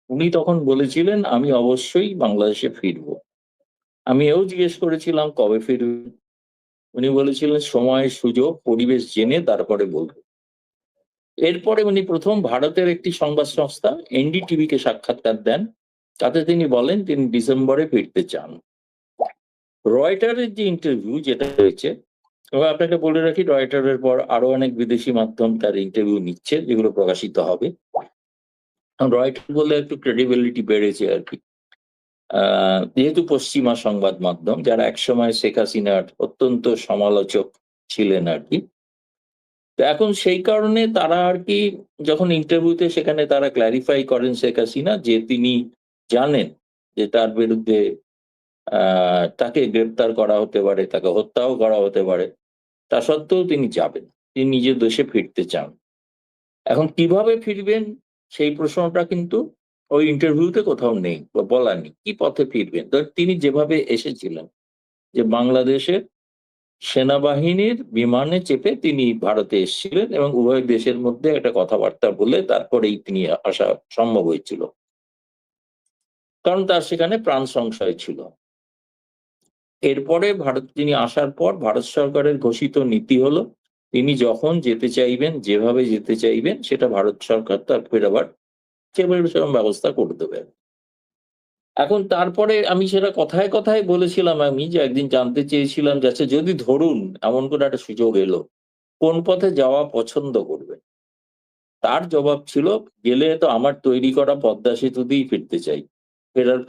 উনি তখন বলেছিলেন আমি অবশ্যই বাংলাদেশে ফিরবো। আমি এও জিজ্ঞেস করেছিলাম কবে ফিরবেন, উনি বলেছিলেন সময় সুযোগ পরিবেশ জেনে তারপরে বলবো। এরপরে উনি প্রথম ভারতের একটি সংবাদ সংস্থা এনডিটিভি কে সাক্ষাৎকার দেন, তাতে তিনি বলেন তিনি ডিসেম্বরে ফিরতে চান। রয়টারের যে ইন্টারভিউ যেটা হয়েছে, এবং আপনাকে বলে রাখি রয়টারের পর আরো অনেক বিদেশি মাধ্যম তার ইন্টারভিউ নিচ্ছে, যেগুলো প্রকাশিত হবে। রয়টার বলে একটু ক্রেডিবিলিটি বেড়েছে আর কি, যেহেতু পশ্চিমা সংবাদ মাধ্যম, যারা একসময় শেখ হাসিনার অত্যন্ত সমালোচক ছিলেন আর কি। তো এখন সেই কারণে তারা আর কি, যখন ইন্টারভিউতে সেখানে তারা ক্ল্যারিফাই করেন শেখ হাসিনা যে তিনি জানেন যে তার বিরুদ্ধে তাকে গ্রেপ্তার করা হতে পারে, তাকে হত্যাও করা হতে পারে, তা সত্ত্বেও তিনি যাবেন, তিনি নিজের দেশে ফিরতে চান। এখন কিভাবে ফিরবেন সেই প্রশ্নটা কিন্তু ওই ইন্টারভিউতে কোথাও নেই বা বলা নেই, কি পথে ফিরবেন। তো তিনি যেভাবে এসেছিলেন, যে বাংলাদেশের সেনাবাহিনীর বিমানে চেপে তিনি ভারতে এসেছিলেন এবং উভয় দেশের মধ্যে একটা কথাবার্তা বলে তারপরেই তিনি আসা সম্ভব হয়েছিল, কারণ তার সেখানে প্রাণ সংশয় ছিল। এরপরে তিনি আসার পর ভারত সরকারের ঘোষিত নীতি হলো, তিনি যখন যেতে চাইবেন, যেভাবে যেতে চাইবেন, সেটা ভারত সরকার তার ফেরাবার সেরকম ব্যবস্থা করে দেবে। এখন তারপরে আমি সেটা কথায় কথায় বলেছিলাম, আমি যে একদিন জানতে চেয়েছিলাম যে আচ্ছা, যদি ধরুন এমন করে একটা সুযোগ এলো, কোন পথে যাওয়া পছন্দ করবে? তার জবাব ছিল, গেলে তো আমার তৈরি করা পদ্মা সেতু দিয়েই ফিরতে চাই।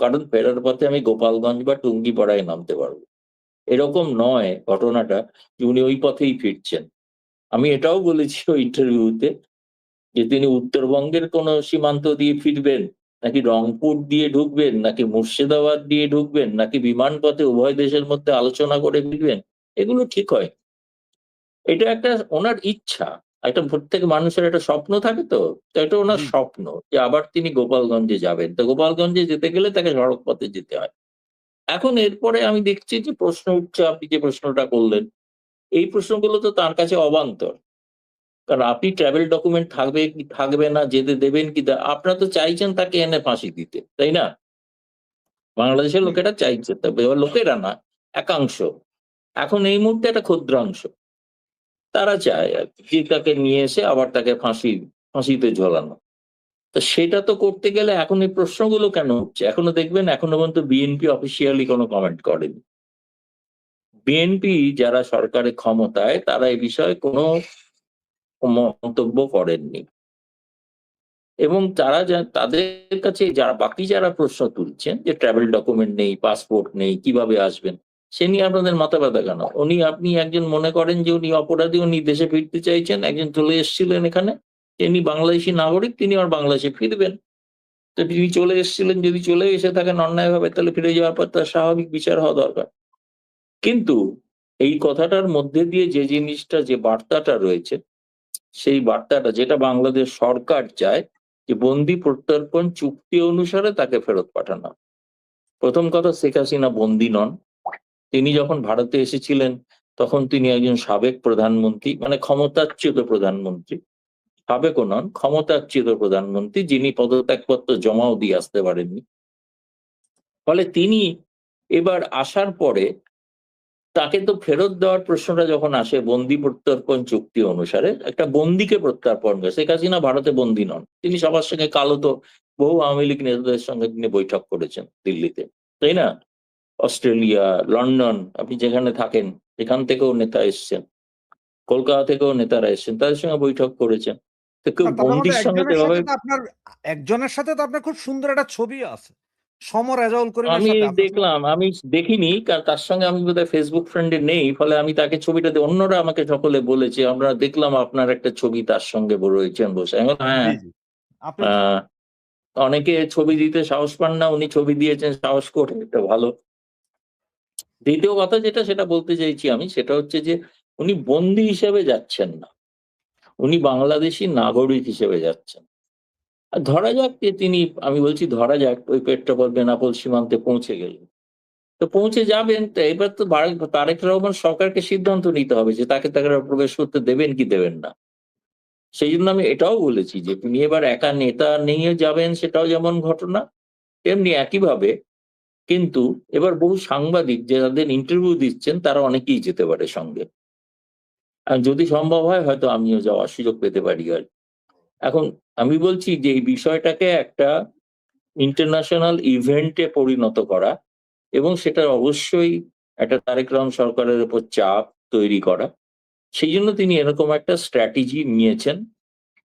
কারণ ফেরার পথে আমি গোপালগঞ্জ বা টুঙ্গিপাড়ায় নামতে পারবো। এরকম নয় ঘটনাটা যে উনি ওই পথেই ফিরছেন। আমি এটাও বলেছি ওই ইন্টারভিউতে যে তিনি উত্তরবঙ্গের কোন সীমান্ত দিয়ে ফিরবেন, নাকি রংপুর দিয়ে ঢুকবেন, নাকি মুর্শিদাবাদ দিয়ে ঢুকবেন, নাকি বিমান পথে উভয় দেশের মধ্যে আলোচনা করে ফিরবেন, এগুলো ঠিক হয়। এটা একটা ওনার ইচ্ছা, একটা প্রত্যেক মানুষের একটা স্বপ্ন থাকে, তো এটা ওনার স্বপ্ন যে আবার তিনি গোপালগঞ্জে যাবেন। তো গোপালগঞ্জে যেতে গেলে তাকে সড়ক পথে যেতে হয়। এখন এরপরে আমি দেখছি যে প্রশ্ন উঠছে, আপনি যে প্রশ্নটা করলেন, এই প্রশ্নগুলো তো তার কাছে অবান্তর। কারণ আপনি ট্রাভেল ডকুমেন্ট থাকবে কি থাকবে না, যেতে দেবেন কি, আপনারা তো চাইছেন তাকে এনে ফাঁসি দিতে, তাই না? বাংলাদেশের লোকেরা চাইছে, তবে এবার লোকেরা না, একাংশ, এখন এই মুহূর্তে একটা ক্ষুদ্রাংশ, তারা চায় আর কি, যে তাকে নিয়ে এসে আবার তাকে ফাঁসিতে ঝোলানো। তো সেটা তো করতে গেলে এখন এই প্রশ্নগুলো কেন হচ্ছে? এখনো দেখবেন, এখনো পর্যন্ত বিএনপি অফিসিয়ালি কোনো কমেন্ট করেনি। বিএনপি যারা সরকারের ক্ষমতায়, তারা এই বিষয়ে কোনো মন্তব্য করেননি। এবং তারা তাদের কাছে যারা বাকি যারা প্রশ্ন তুলছেন যে ট্রাভেল ডকুমেন্ট নেই, পাসপোর্ট নেই, কিভাবে আসবেন, সে নিয়ে আপনাদের মাথা ব্যথা কেন? আপনি একজন মনে করেন যে উনি অপরাধী, উনি দেশে ফিরতে চাইছেন, একজন চলে এসেছিলেন এখানে, তিনি বাংলাদেশি নাগরিক, তিনি আর বাংলাদেশে ফিরবেন। তো তিনি চলে এসেছিলেন, যদি চলে এসে থাকেন অন্যায়ভাবে, তাহলে ফিরে যাওয়ার পর তার স্বাভাবিক বিচার হওয়া দরকার। কিন্তু এই কথাটার মধ্যে দিয়ে যে জিনিসটা, যে বার্তাটা রয়েছে, সেই বার্তাটা যেটা বাংলাদেশ সরকার চায়, যে বন্দি প্রত্যর্পণ চুক্তি অনুসারে তাকে ফেরত পাঠানো। প্রথম কথা, শেখ হাসিনা বন্দি নন। তিনি যখন ভারতে এসেছিলেন তখন তিনি একজন সাবেক প্রধানমন্ত্রী, মানে ক্ষমতাচ্যুত প্রধানমন্ত্রী, সাবেকও নন, ক্ষমতাচ্যুত প্রধানমন্ত্রী, যিনি পদত্যাগপত্র জমাও দিয়ে আসতে পারেননি। ফলে তিনি এবার আসার পরে তাকে তো ফেরত দেওয়ার প্রশ্নটা যখন আসে বন্দি প্রত্যর্পণ চুক্তি অনুসারে, একটা বন্দিকে প্রত্যর্পণ করে। শেখ হাসিনা ভারতে বন্দি নন, তিনি সবার সঙ্গে কালো বহু আওয়ামী লীগ নেতাদের সঙ্গে তিনি বৈঠক করেছেন দিল্লিতে, তাই না? অস্ট্রেলিয়া, লন্ডন, আপনি যেখানে থাকেন সেখান থেকেও নেতা এসছেন, কলকাতা থেকেও নেতারা এসছেন, তাদের সঙ্গে বৈঠক করেছেন। তো কেউ তার মানে বন্দির সঙ্গে তো এভাবে। একজনের সাথে তো আপনার খুব সুন্দর একটা ছবি আছে, সমর রেজাউল করিমের আমি সাথে আপনার দেখলাম, আমি দেখিনি, কারণ তার সঙ্গে আমি বোধহয় ফেসবুক ফ্রেন্ডে নেই, ফলে আমি তাকে ছবিটা অন্যরা আমাকে সকলে বলেছে, আমরা দেখলাম আপনার একটা ছবি তার সঙ্গে রয়েছেন বসে। আমি বললাম, হ্যাঁ। জি জি আপনি আহ, অনেকে ছবি দিতে সাহস পান না, উনি ছবি দিয়েছেন সাহস করে, এটা ভালো। দ্বিতীয় কথা যেটা সেটা বলতে চাইছি আমি, সেটা হচ্ছে যে উনি বন্দী হিসেবে যাচ্ছেন না, উনি বাংলাদেশী নাগরিক হিসেবে যাচ্ছেন। আর ধরা যাক যে তিনি, আমি বলছি ধরা যাক ওই পেট্রাপোল বেনাপোল সীমান্তে পৌঁছে গেলেন, তো পৌঁছে যাবেন, তো এবার তো তারেক রহমান সরকারকে সিদ্ধান্ত নিতে হবে যে তাকে তাকে প্রবেশ করতে দেবেন কি দেবেন না। সেই জন্য আমি এটাও বলেছি যে তিনি এবার একা নেতা নিয়ে যাবেন, সেটাও যেমন ঘটনা, তেমনি একইভাবে কিন্তু এবার বহু সাংবাদিক যে যাদের ইন্টারভিউ দিচ্ছেন তারা অনেকেই যেতে পারে সঙ্গে। আর যদি সম্ভব হয় হয়তো আমিও যাওয়ার সুযোগ পেতে পারি আর। এখন আমি বলছি যে এই বিষয়টাকে একটা ইন্টারন্যাশনাল ইভেন্টে পরিণত করা, এবং সেটা অবশ্যই একটা তারেক রহমান সরকারের উপর চাপ তৈরি করা, সেই জন্য তিনি এরকম একটা স্ট্র্যাটেজি নিয়েছেন।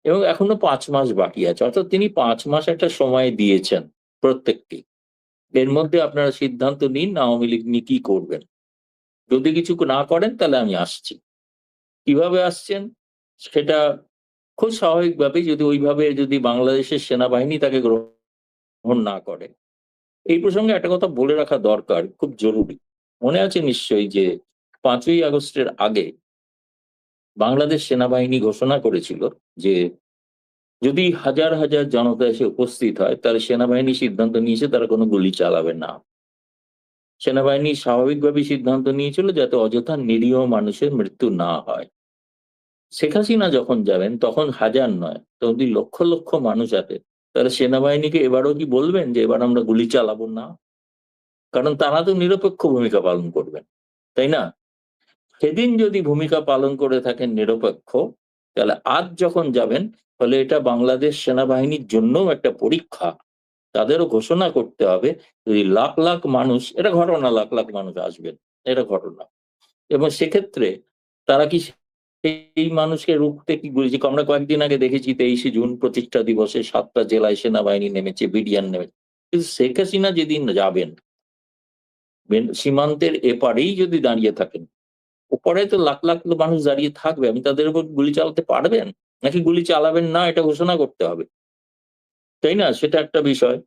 এবং এখনো 5 মাস বাকি আছে, অর্থাৎ তিনি 5 মাস একটা সময় দিয়েছেন প্রত্যেককে। এর মধ্যে আপনারা সিদ্ধান্ত নিন আওয়ামী লীগ নিয়ে কি করবেন। যদি কিছু না করেন তাহলে আমি আসছি। কিভাবে আসছেন সেটা খুব স্বাভাবিকভাবে, যদি ওইভাবে যদি বাংলাদেশের সেনাবাহিনী তাকে গ্রহণ না করে। এই প্রসঙ্গে একটা কথা বলে রাখা দরকার, খুব জরুরি। মনে আছে নিশ্চয়ই যে 5ই আগস্টের আগে বাংলাদেশ সেনাবাহিনী ঘোষণা করেছিল যে যদি হাজার হাজার জনতা এসে উপস্থিত হয় তাহলে সেনাবাহিনী সিদ্ধান্ত নিয়েছে তারা কোনো গুলি চালাবে না। সেনাবাহিনী স্বাভাবিকভাবেই সিদ্ধান্ত নিয়েছিল যাতে অযথা নিরীহ মানুষের মৃত্যু না হয়। শেখ হাসিনা যখন যাবেন তখন হাজার নয়, তো যদি লক্ষ লক্ষ মানুষ আছে, তাহলে সেনাবাহিনীকে এবারও কি বলবেন যে এবার আমরা গুলি চালাবো না? কারণ তারা তো নিরপেক্ষ ভূমিকা পালন করবেন, তাই না? সেদিন যদি ভূমিকা পালন করে থাকেন নিরপেক্ষ, তাহলে আজ যখন যাবেন, ফলে এটা বাংলাদেশ সেনাবাহিনীর জন্যও একটা পরীক্ষা। তাদেরও ঘোষণা করতে হবে যদি লাখ লাখ মানুষ, এটা ঘটনা, লাখ লাখ মানুষ আসবেন, এটা ঘটনা, এবং সেক্ষেত্রে তারা কি সেই মানুষকে রুখতে কি বলছি, আমরা কয়েকদিন আগে দেখেছি 23শে জুন প্রতিষ্ঠা দিবসে 7টা জেলায় সেনাবাহিনী নেমেছে, বিডিআর নেমেছে। কিন্তু শেখ হাসিনা যেদিন যাবেন সীমান্তের এপারেই যদি দাঁড়িয়ে থাকেন, ওপরে তো লাখ লাখ মানুষ দাঁড়িয়ে থাকবে, আপনি তাদের উপর গুলি চালাতে পারবেন নাকি গুলি চালাবেন না এটা ঘোষণা করতে হবে, তাই না? সেটা একটা বিষয়।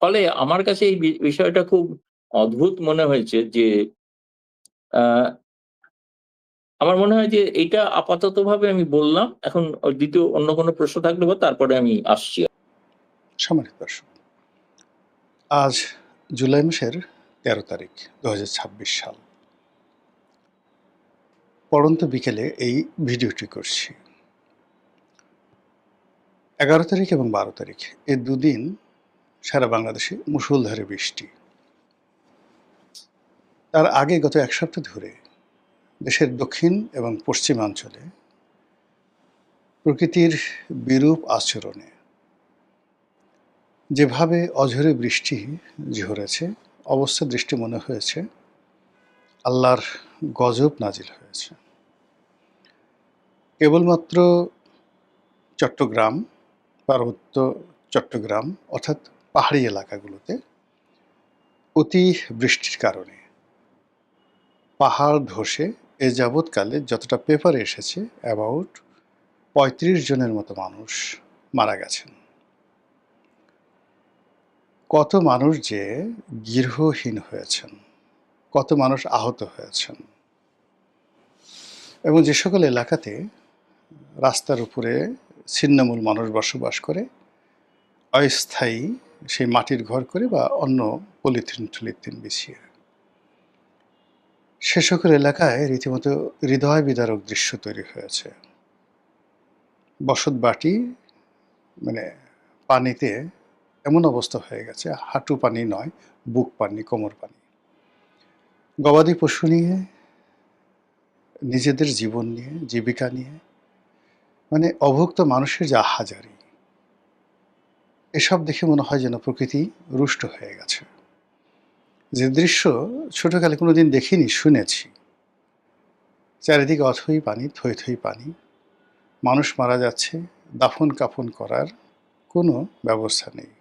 ফলে আমার কাছে এই বিষয়টা খুব অদ্ভুত মনে হয়েছে যে আহ আমার মনে হয় যে এটা আপাতত ভাবে আমি বললাম। এখন দ্বিতীয় অন্য কোনো প্রশ্ন থাকলে বা তারপরে আমি আসছি। সম্মানিত দর্শক, আজ জুলাই মাসের 13 তারিখ 2026 সাল। পড়ন্ত বিকেলে এই ভিডিওটি করছি। 11 তারিখ এবং 12 তারিখ এই দুদিন সারা বাংলাদেশে মুষলধারে বৃষ্টি। তার আগে গত এক সপ্তাহ ধরে দেশের দক্ষিণ এবং পশ্চিমাঞ্চলে প্রকৃতির বিরূপ আচরণে যেভাবে অঝরে বৃষ্টি ঝরেছে, অবস্থা দৃষ্টি মনে হয়েছে আল্লাহর গজব নাজিল হয়েছে। কেবলমাত্র চট্টগ্রাম, পার্বত্য চট্টগ্রাম অর্থাৎ পাহাড়ি এলাকাগুলোতে অতি বৃষ্টির কারণে পাহাড় ধসে এ যাবৎকালে যতটা পেপারে এসেছে অ্যাবাউট 35 জনের মতো মানুষ মারা গেছেন। কত মানুষ যে গৃহহীন হয়েছেন, কত মানুষ আহত হয়েছেন, এবং যে সকল এলাকাতে রাস্তার উপরে ছিন্নমূল মানুষ বসবাস করে, অস্থায়ী সেই মাটির ঘর করে বা অন্য পলিথিন বিছিয়ে, সে সকল এলাকায় রীতিমতো হৃদয় বিদারক দৃশ্য তৈরি হয়েছে। বসত বাটি মানে পানিতে এমন অবস্থা হয়ে গেছে, হাঁটু পানি নয়, বুক পানি, কোমর পানি। গবাদি পশু নিয়ে, নিজেদের জীবন নিয়ে, জীবিকা নিয়ে, মানে অভুক্ত মানুষের যে আহাজারি, এসব দেখে মনে হয় যেন প্রকৃতি রুষ্ট হয়ে গেছে। যে দৃশ্য ছোটকালে কোনোদিন দেখিনি, শুনেছি, চারিদিকে অথই পানি, থই থই পানি, মানুষ মারা যাচ্ছে, দাফন কাফন করার কোনো ব্যবস্থা নেই।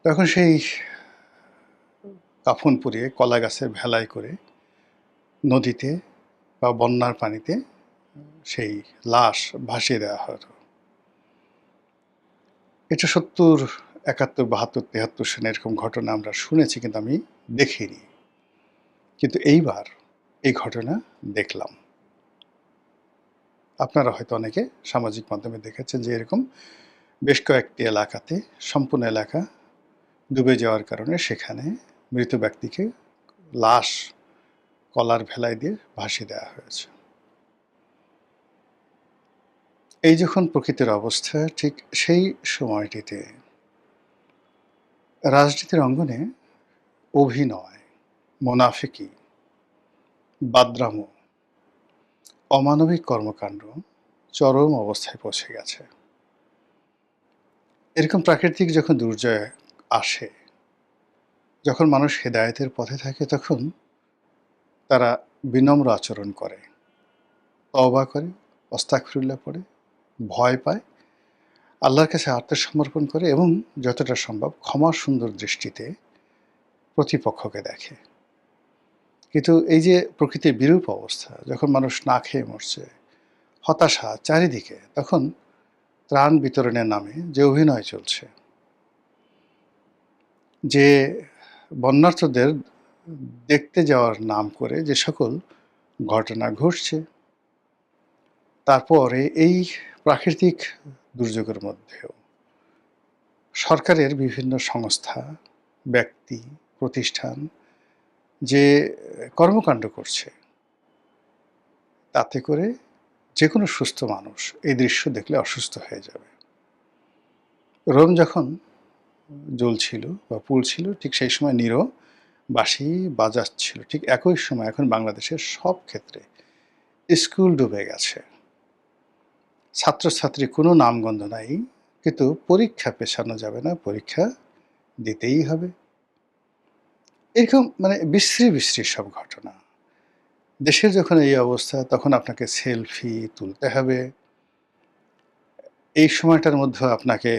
তখন সেই কাফন পুড়িয়ে কলা গাছের ভেলায় করে নদীতে বা বন্যার পানিতে সেই লাশ ভাসিয়ে দেওয়া হতো। এটা ৭০, ৭১, ৭২, ৭৩ সনে এরকম ঘটনা আমরা শুনেছি, কিন্তু আমি দেখিনি। কিন্তু এইবার এই ঘটনা দেখলাম। আপনারা হয়তো অনেকে সামাজিক মাধ্যমে দেখেছেন যে এরকম বেশ কয়েকটি এলাকাতে সম্পূর্ণ এলাকা ডুবে যাওয়ার কারণে সেখানে মৃত ব্যক্তিকে লাশ কলার ভেলায় দিয়ে ভাসিয়ে দেওয়া হয়েছে। এই যখন প্রকৃতির অবস্থা, ঠিক সেই সময়টিতে রাজনীতির অঙ্গনে অভিনয়, মোনাফিকি, বাদরামো, অমানবিক কর্মকাণ্ড চরম অবস্থায় পৌঁছে গেছে। এরকম প্রাকৃতিক যখন দুর্যোগ আসে, যখন মানুষ হেদায়েতের পথে থাকে, তখন তারা বিনম্র আচরণ করে, তওবা করে, আস্তাগফিরুল্লাহ পড়ে, ভয় পায়, আল্লাহর কাছে আত্মসমর্পণ করে এবং যতটা সম্ভব ক্ষমা সুন্দর দৃষ্টিতে প্রতিপক্ষকে দেখে। কিন্তু এই যে প্রকৃতির বিরূপ অবস্থা, যখন মানুষ না খেয়ে মরছে, হতাশা চারিদিকে, তখন ত্রাণ বিতরণের নামে যে অভিনয় চলছে, যে বন্যার্তদের দেখতে যাওয়ার নাম করে যে সকল ঘটনা ঘটছে, তারপরে এই প্রাকৃতিক দুর্যোগের মধ্যেও সরকারের বিভিন্ন সংস্থা, ব্যক্তি, প্রতিষ্ঠান যে কর্মকাণ্ড করছে, তাতে করে যে কোনো সুস্থ মানুষ এই দৃশ্য দেখলে অসুস্থ হয়ে যাবে। রোম যখন জ্বলছিল বা পুড়ছিল, ঠিক সেই সময় নীরও বাঁশি বাজাচ্ছিল। ঠিক একই সময় এখন বাংলাদেশের সব ক্ষেত্রে স্কুল ডুবে গেছে, ছাত্রছাত্রী কোনো নামগন্ধ নাই, কিন্তু পরীক্ষা পেছানো যাবে না, পরীক্ষা দিতেই হবে। এরকম মানে বিশ্রী বিশ্রী সব ঘটনা। দেশের যখন এই অবস্থা, তখন আপনাকে সেলফি তুলতে হবে। এই সময়টার মধ্যে আপনাকে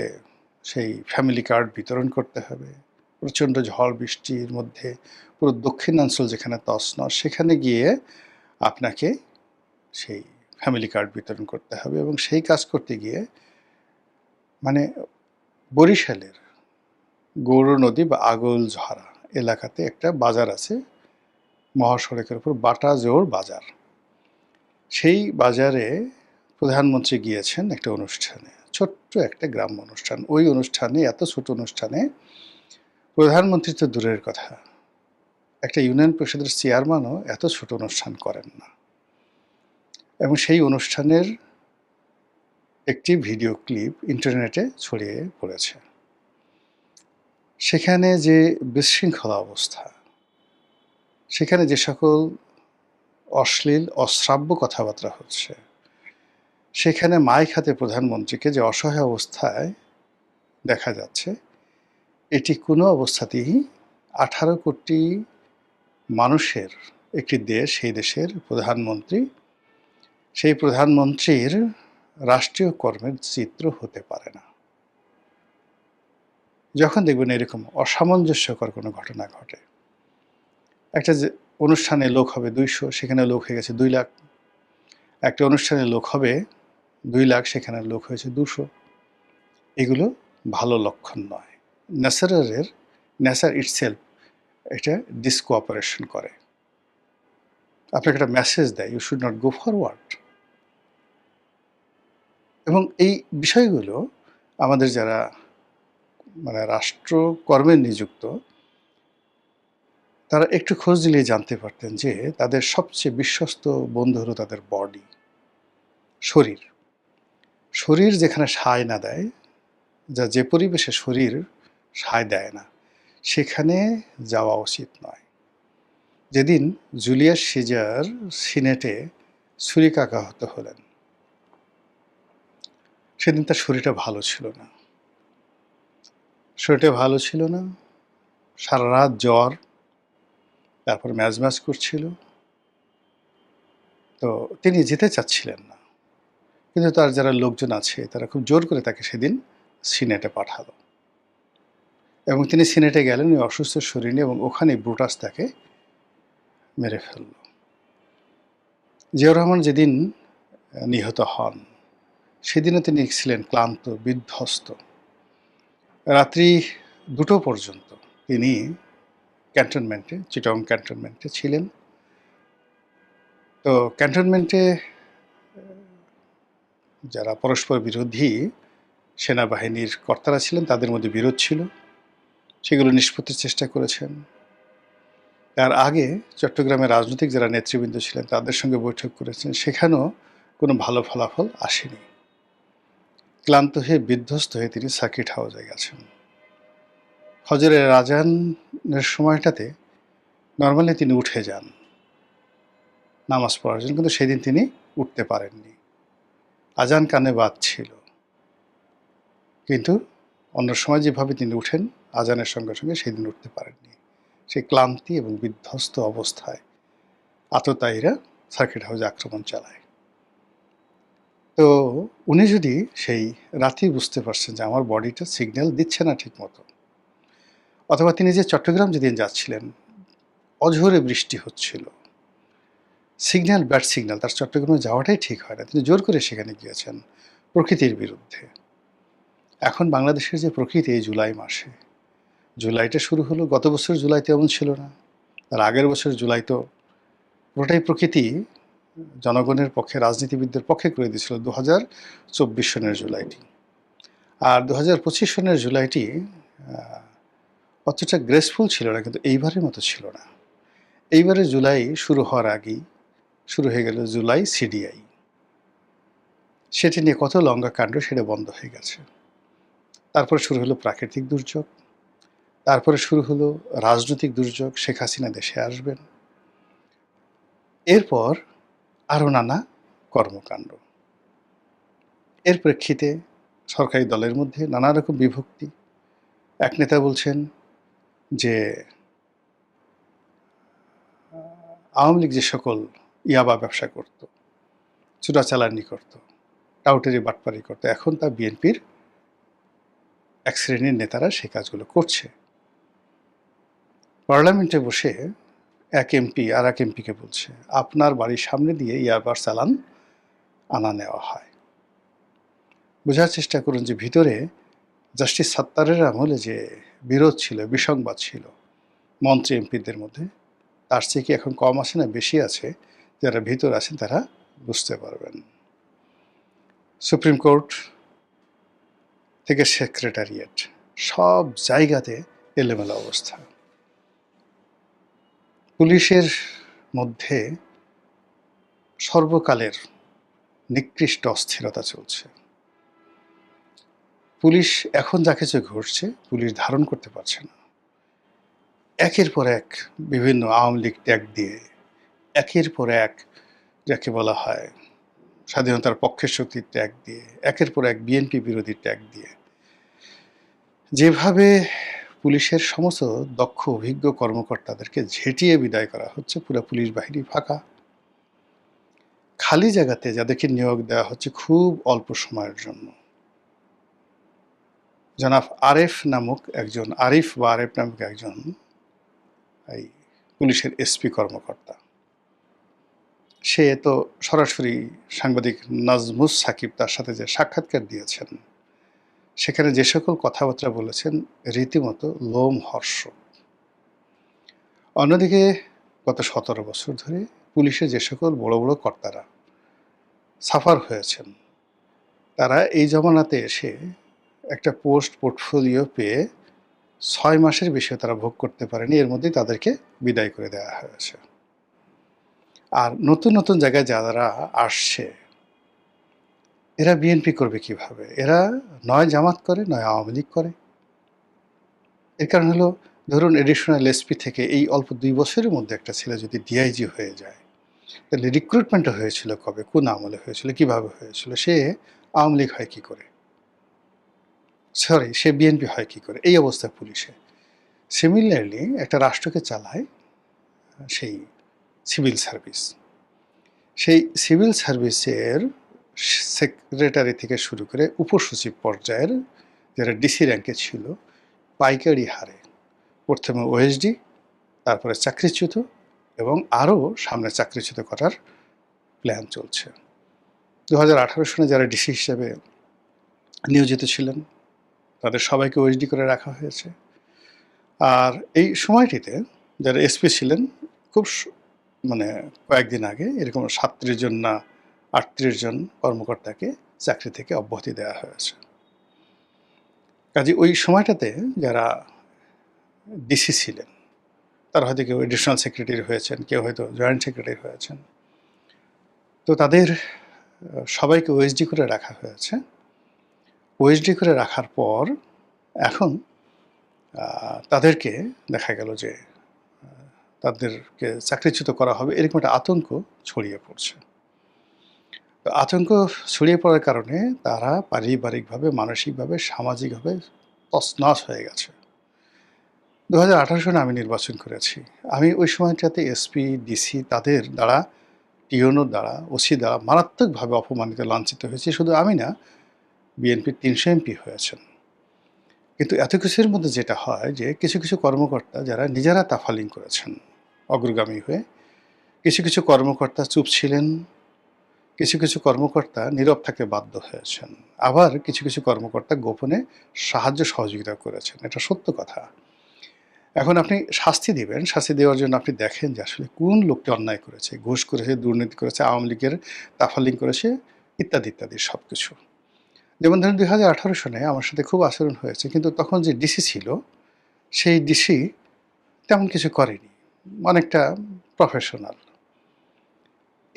সেই ফ্যামিলি কার্ড বিতরণ করতে হবে। প্রচণ্ড ঝড় বৃষ্টির মধ্যে পুরো দক্ষিণাঞ্চল যেখানে তছনছ, সেখানে গিয়ে আপনাকে সেই ফ্যামিলি কার্ড বিতরণ করতে হবে। এবং সেই কাজ করতে গিয়ে মানে বরিশালের গৌর নদী বা আগলঝরা এলাকাতে একটা বাজার আছে, মহাসড়কের উপর বাটাজোর বাজার। সেই বাজারে প্রধানমন্ত্রী গিয়েছেন একটা অনুষ্ঠানে, ছোট্ট একটা গ্রাম্য অনুষ্ঠান। ওই অনুষ্ঠানে, এত ছোট অনুষ্ঠানে প্রধানমন্ত্রী তো দূরের কথা, একটা ইউনিয়ন পরিষদের চেয়ারম্যানও এত ছোট অনুষ্ঠান করেন না। এবং সেই অনুষ্ঠানের একটি ভিডিও ক্লিপ ইন্টারনেটে ছড়িয়ে পড়েছে। সেখানে যে বিশৃঙ্খলা অবস্থা, সেখানে যে সকল অশ্লীল অশ্রাব্য কথাবার্তা হচ্ছে, সেখানে মাইক হাতে প্রধানমন্ত্রীকে যে অসহায় অবস্থায় দেখা যাচ্ছে, এটি কোনো অবস্থাতেই 18 কোটি মানুষের একটি দেশ, সেই দেশের প্রধানমন্ত্রী, সেই প্রধানমন্ত্রীর রাষ্ট্রীয় কর্মের চিত্র হতে পারে না। যখন দেখবেন এরকম অসামঞ্জস্যকর কোনো ঘটনা ঘটে, একটা যে অনুষ্ঠানে লোক হবে 200, সেখানে লোক হয়ে গেছে 2 লাখ, একটা অনুষ্ঠানে লোক হবে 2 লাখ, সেখানে লোক হয়েছে 200, এগুলো ভালো লক্ষণ নয়। নেচার ইটসেলফ এটা ডিসকোঅপারেশন করে, আপনাকে একটা মেসেজ দেয়, you should not go forward. এবং এই বিষয়গুলো আমাদের যারা মানে রাষ্ট্রকর্মে নিযুক্ত, তারা একটু খোঁজ দিলে জানতে পারতেন যে তাদের সবচেয়ে বিশ্বস্ত বন্ধু হলো তাদের বডি, শরীর। শরীর যেখানে সায় না দেয়, যে পরিবেশে শরীর সায় দেয় না, সেখানে যাওয়া উচিত নয়। যেদিন জুলিয়াস সিজার সিনেটে ছুরিকাঘাত হলেন, সেদিন তার শরীরটা ভালো ছিল না। শরীরটা ভালো ছিল না, সারা রাত জ্বর, তারপর ম্যাজ করছিল। তো তিনি যেতে চাচ্ছিলেন না, কিন্তু তার যারা লোকজন আছে তারা খুব জোর করে তাকে সেদিন সিনেটে পাঠালো, এবং তিনি সিনেটে গেলেন ওই অসুস্থ শরীর নিয়ে, এবং ওখানে ব্রুটাস তাকে মেরে ফেলল। জিয়াউর রহমান যেদিন নিহত হন, সেদিনও তিনি ছিলেন ক্লান্ত, বিধ্বস্ত। রাত্রি 2টো পর্যন্ত তিনি ক্যান্টনমেন্টে, চিটং ক্যান্টনমেন্টে ছিলেন। তো ক্যান্টনমেন্টে যারা পরস্পর বিরোধী সেনাবাহিনীর কর্তারা ছিলেন, তাদের মধ্যে বিরোধ ছিল, সেগুলো নিষ্পত্তির চেষ্টা করেছেন। তার আগে চট্টগ্রামের রাজনৈতিক যারা নেতৃবৃন্দ ছিলেন তাদের সঙ্গে বৈঠক করেছেন, সেখানেও কোনো ভালো ফলাফল আসেনি। ক্লান্ত হয়ে, বিধ্বস্ত হয়ে তিনি সার্কিট হাউসে গেছেন। ফজরের আজানের সময়টাতে নর্মালি তিনি উঠে যান নামাজ পড়ার জন্য, কিন্তু সেদিন তিনি উঠতে পারেননি। আজান কানে বাজছিল, কিন্তু অন্য সময় যেভাবে তিনি উঠেন আজানের সঙ্গে সঙ্গে সেদিন উঠতে পারেননি। সেই ক্লান্তি এবং বিধ্বস্ত অবস্থায় আততায়ীরা সার্কিট হাউসে আক্রমণ চালায়। তো উনি যদি সেই রাতেই বুঝতে পারছেন যে আমার বডিটা সিগন্যাল দিচ্ছে না ঠিক মতো, অথবা তিনি যে চট্টগ্রাম যেদিন যাচ্ছিলেন অঝোরে বৃষ্টি হচ্ছিল, সিগন্যাল ব্যাড সিগন্যাল, তার চট্টগ্রামে যাওয়াটাই ঠিক হয় না, তিনি জোর করে সেখানে গিয়েছেন প্রকৃতির বিরুদ্ধে। এখন বাংলাদেশের যে প্রকৃতি এই জুলাই মাসে, জুলাইটা শুরু হলো, গত বছর জুলাইতে এমন ছিল না, তার আগের বছর জুলাই তো পুরোটাই প্রকৃতি জনগণের পক্ষে, রাজনীতিবিদদের পক্ষে করে দিয়েছিল 2024 সনের জুলাইটি। আর 2025 সনের জুলাইটি অতটা গ্রেসফুল ছিল না, কিন্তু এইবারের মতো ছিল না। এইবারে জুলাই শুরু হওয়ার আগেই শুরু হয়ে গেল জুলাই সিডিআই। সেটি নিয়ে কত লঙ্কা কাণ্ড, সেটা বন্ধ হয়ে গেছে। তারপরে শুরু হলো প্রাকৃতিক দুর্যোগ, তারপরে শুরু হলো রাজনৈতিক দুর্যোগ, শেখ হাসিনা দেশে আসবেন, এরপর আরও নানা কর্মকাণ্ড। এর প্রেক্ষিতে সরকারি দলের মধ্যে নানা রকম বিভক্তি। এক নেতা বলছেন যে আওয়ামী লীগ যে সকল ইয়াবা ব্যবসা করত, চোরাচালানি করত, টাউটারি বাটপারি করত, এখন তা বিএনপির এক শ্রেণীর নেতারা সেই কাজগুলো করছে। পার্লামেন্টে বসে এক এমপি আর এক এমপিকে বলছে আপনার বাড়ির সামনে দিয়ে ইয়াবার চালান আনা নেওয়া হয়। বোঝার চেষ্টা করুন যে ভিতরে জাস্টিস সাত্তারের আমলে যে বিরোধ ছিল, বিসংবাদ ছিল মন্ত্রী এমপিদের মধ্যে, তার চেয়ে কি এখন কম আছে না বেশি আছে? যারা ভিতর আছেন তারা বুঝতে পারবেন। সুপ্রিম কোর্ট থেকে সেক্রেটারিয়েট, সব জায়গাতে এলোমেলো অবস্থা। পুলিশের মধ্যে সর্বকালের নিকৃষ্ট অস্থিরতা চলছে। পুলিশ এখন যা কিছু ঘটছে পুলিশ ধারণ করতে পারছে না। একের পর এক বিভিন্ন আওয়ামী লীগ ট্যাগ দিয়ে, একের পর এক যাকে বলা হয় স্বাধীনতার পক্ষের শক্তির ট্যাগ দিয়ে, একের পর এক বিএনপি বিরোধী ট্যাগ দিয়ে, যেভাবে পুলিশের সমস্ত দক্ষ অভিজ্ঞ কর্মকর্তাদেরকে ঝেঁটিয়ে বিদায় করা হচ্ছে, পুরো পুলিশ বাহিনী ফাঁকা। খালি জায়গাতে যাদেরকে নিয়োগ দেওয়া হচ্ছে খুব অল্প সময়ের জন্য। জনাব আরিফ নামক একজন এই পুলিশের এসপি কর্মকর্তা, সে তো সরাসরি সাংবাদিক নাজমুস সাকিব তার সাথে যে সাক্ষাৎকার দিয়েছেন, সেখানে যে সকল কথাবার্তা বলেছেন রীতিমতো লোমহর্ষক। অন্যদিকে গত 17 বছর ধরে পুলিশের যে সকল বড় বড় কর্তারা সাফার হয়েছেন, তারা এই জমানাতে এসে একটা পোস্ট পোর্টফোলিও পেয়ে 6 মাসের বেশিও তারা ভোগ করতে পারেনি, এর মধ্যেই তাদেরকে বিদায় করে দেওয়া হয়েছে। আর নতুন নতুন জায়গায় যারা আসছে, এরা বিএনপি করবে কিভাবে? এরা নয় জামাত করে, নয় আওয়ামী লীগ করে। এর কারণ হলো ধরুন এডিশনাল এসপি থেকে এই অল্প 2 বছরের মধ্যে একটা ছেলে যদি ডিআইজি হয়ে যায়, তাহলে রিক্রুটমেন্টটা হয়েছিল কবে, কোন আমলে হয়েছিল, কিভাবে হয়েছিল, সে আওয়ামী লীগ হয় কি করে, সরি সে বিএনপি হয় কি করে, এই অবস্থায় পুলিশে। সিমিলারলি একটা রাষ্ট্রকে চালায় সেই সিভিল সার্ভিস। সেই সিভিল সার্ভিসের সেক্রেটারি থেকে শুরু করে উপসচিব পর্যায়ের যারা ডিসি র্যাঙ্কে ছিল, পাইকারি হারে প্রথমে ওএসডি, তারপরে চাকরিচ্যুত, এবং আরও সামনে চাকরিচ্যুত করার প্ল্যান চলছে। 2018 সনে যারা ডিসি হিসেবে নিয়োজিত ছিলেন তাদের সবাইকে ওএসডি করে রাখা হয়েছে। আর এই সময়টিতে যারা এসপি ছিলেন, খুব মানে কয়েকদিন আগে এরকম 37 জন না 38 জন কর্মকর্তাকে চাকরি থেকে অব্যাহতি দেওয়া হয়েছে। কাজে ওই সময়টাতে যারা ডিসি ছিলেন তারা হয়তো কেউ এডিশনাল সেক্রেটারি হয়েছেন, কেউ হয়তো জয়েন্ট সেক্রেটারি হয়েছেন, তো তাদের সবাইকে ওএসডি করে রাখা হয়েছে। ওএসডি করে রাখার পর এখন তাদেরকে দেখা গেল যে তাদেরকে চাকরিচ্যুত করা হবে, এরকম একটা আতঙ্ক ছড়িয়ে পড়ছে। তো আতঙ্ক ছড়িয়ে পড়ার কারণে তারা পারিবারিকভাবে, মানসিকভাবে, সামাজিকভাবে তছনছ হয়ে গেছে। 2018 সনে আমি নির্বাচন করেছি। আমি ওই সময়টাতে এসপি, ডিসি তাদের দ্বারা, টিওনোর দ্বারা, ওসি দ্বারা মারাত্মকভাবে অপমানিত, লাঞ্ছিত হয়েছি। শুধু আমি না, বিএনপির 300 এমপি হয়েছেন। কিন্তু এত কিছুর মধ্যে যেটা হয় যে কিছু কিছু কর্মকর্তা যারা নিজেরা তাফালিং করেছেন অগ্রগামী হয়ে, কিছু কিছু কর্মকর্তা চুপ ছিলেন, কিছু কিছু কর্মকর্তা নীরব থাকতে বাধ্য হয়েছেন, আবার কিছু কিছু কর্মকর্তা গোপনে সাহায্য সহযোগিতা করেছেন। এটা সত্য কথা। এখন আপনি শাস্তি দিবেন, শাস্তি দেওয়ার জন্য আপনি দেখেন যে আসলে কোন লোকটি অন্যায় করেছে, ঘুষ করেছে, দুর্নীতি করেছে, আওয়ামী লীগের তাফালিং করেছে, ইত্যাদি ইত্যাদি সব কিছু। যেমন ধরুন 2018 সনে আমার সাথে খুব আচরণ হয়েছে, কিন্তু তখন যে ডিসি ছিল সেই ডিসি তেমন কিছু করেনি, অনেকটা প্রফেশনাল।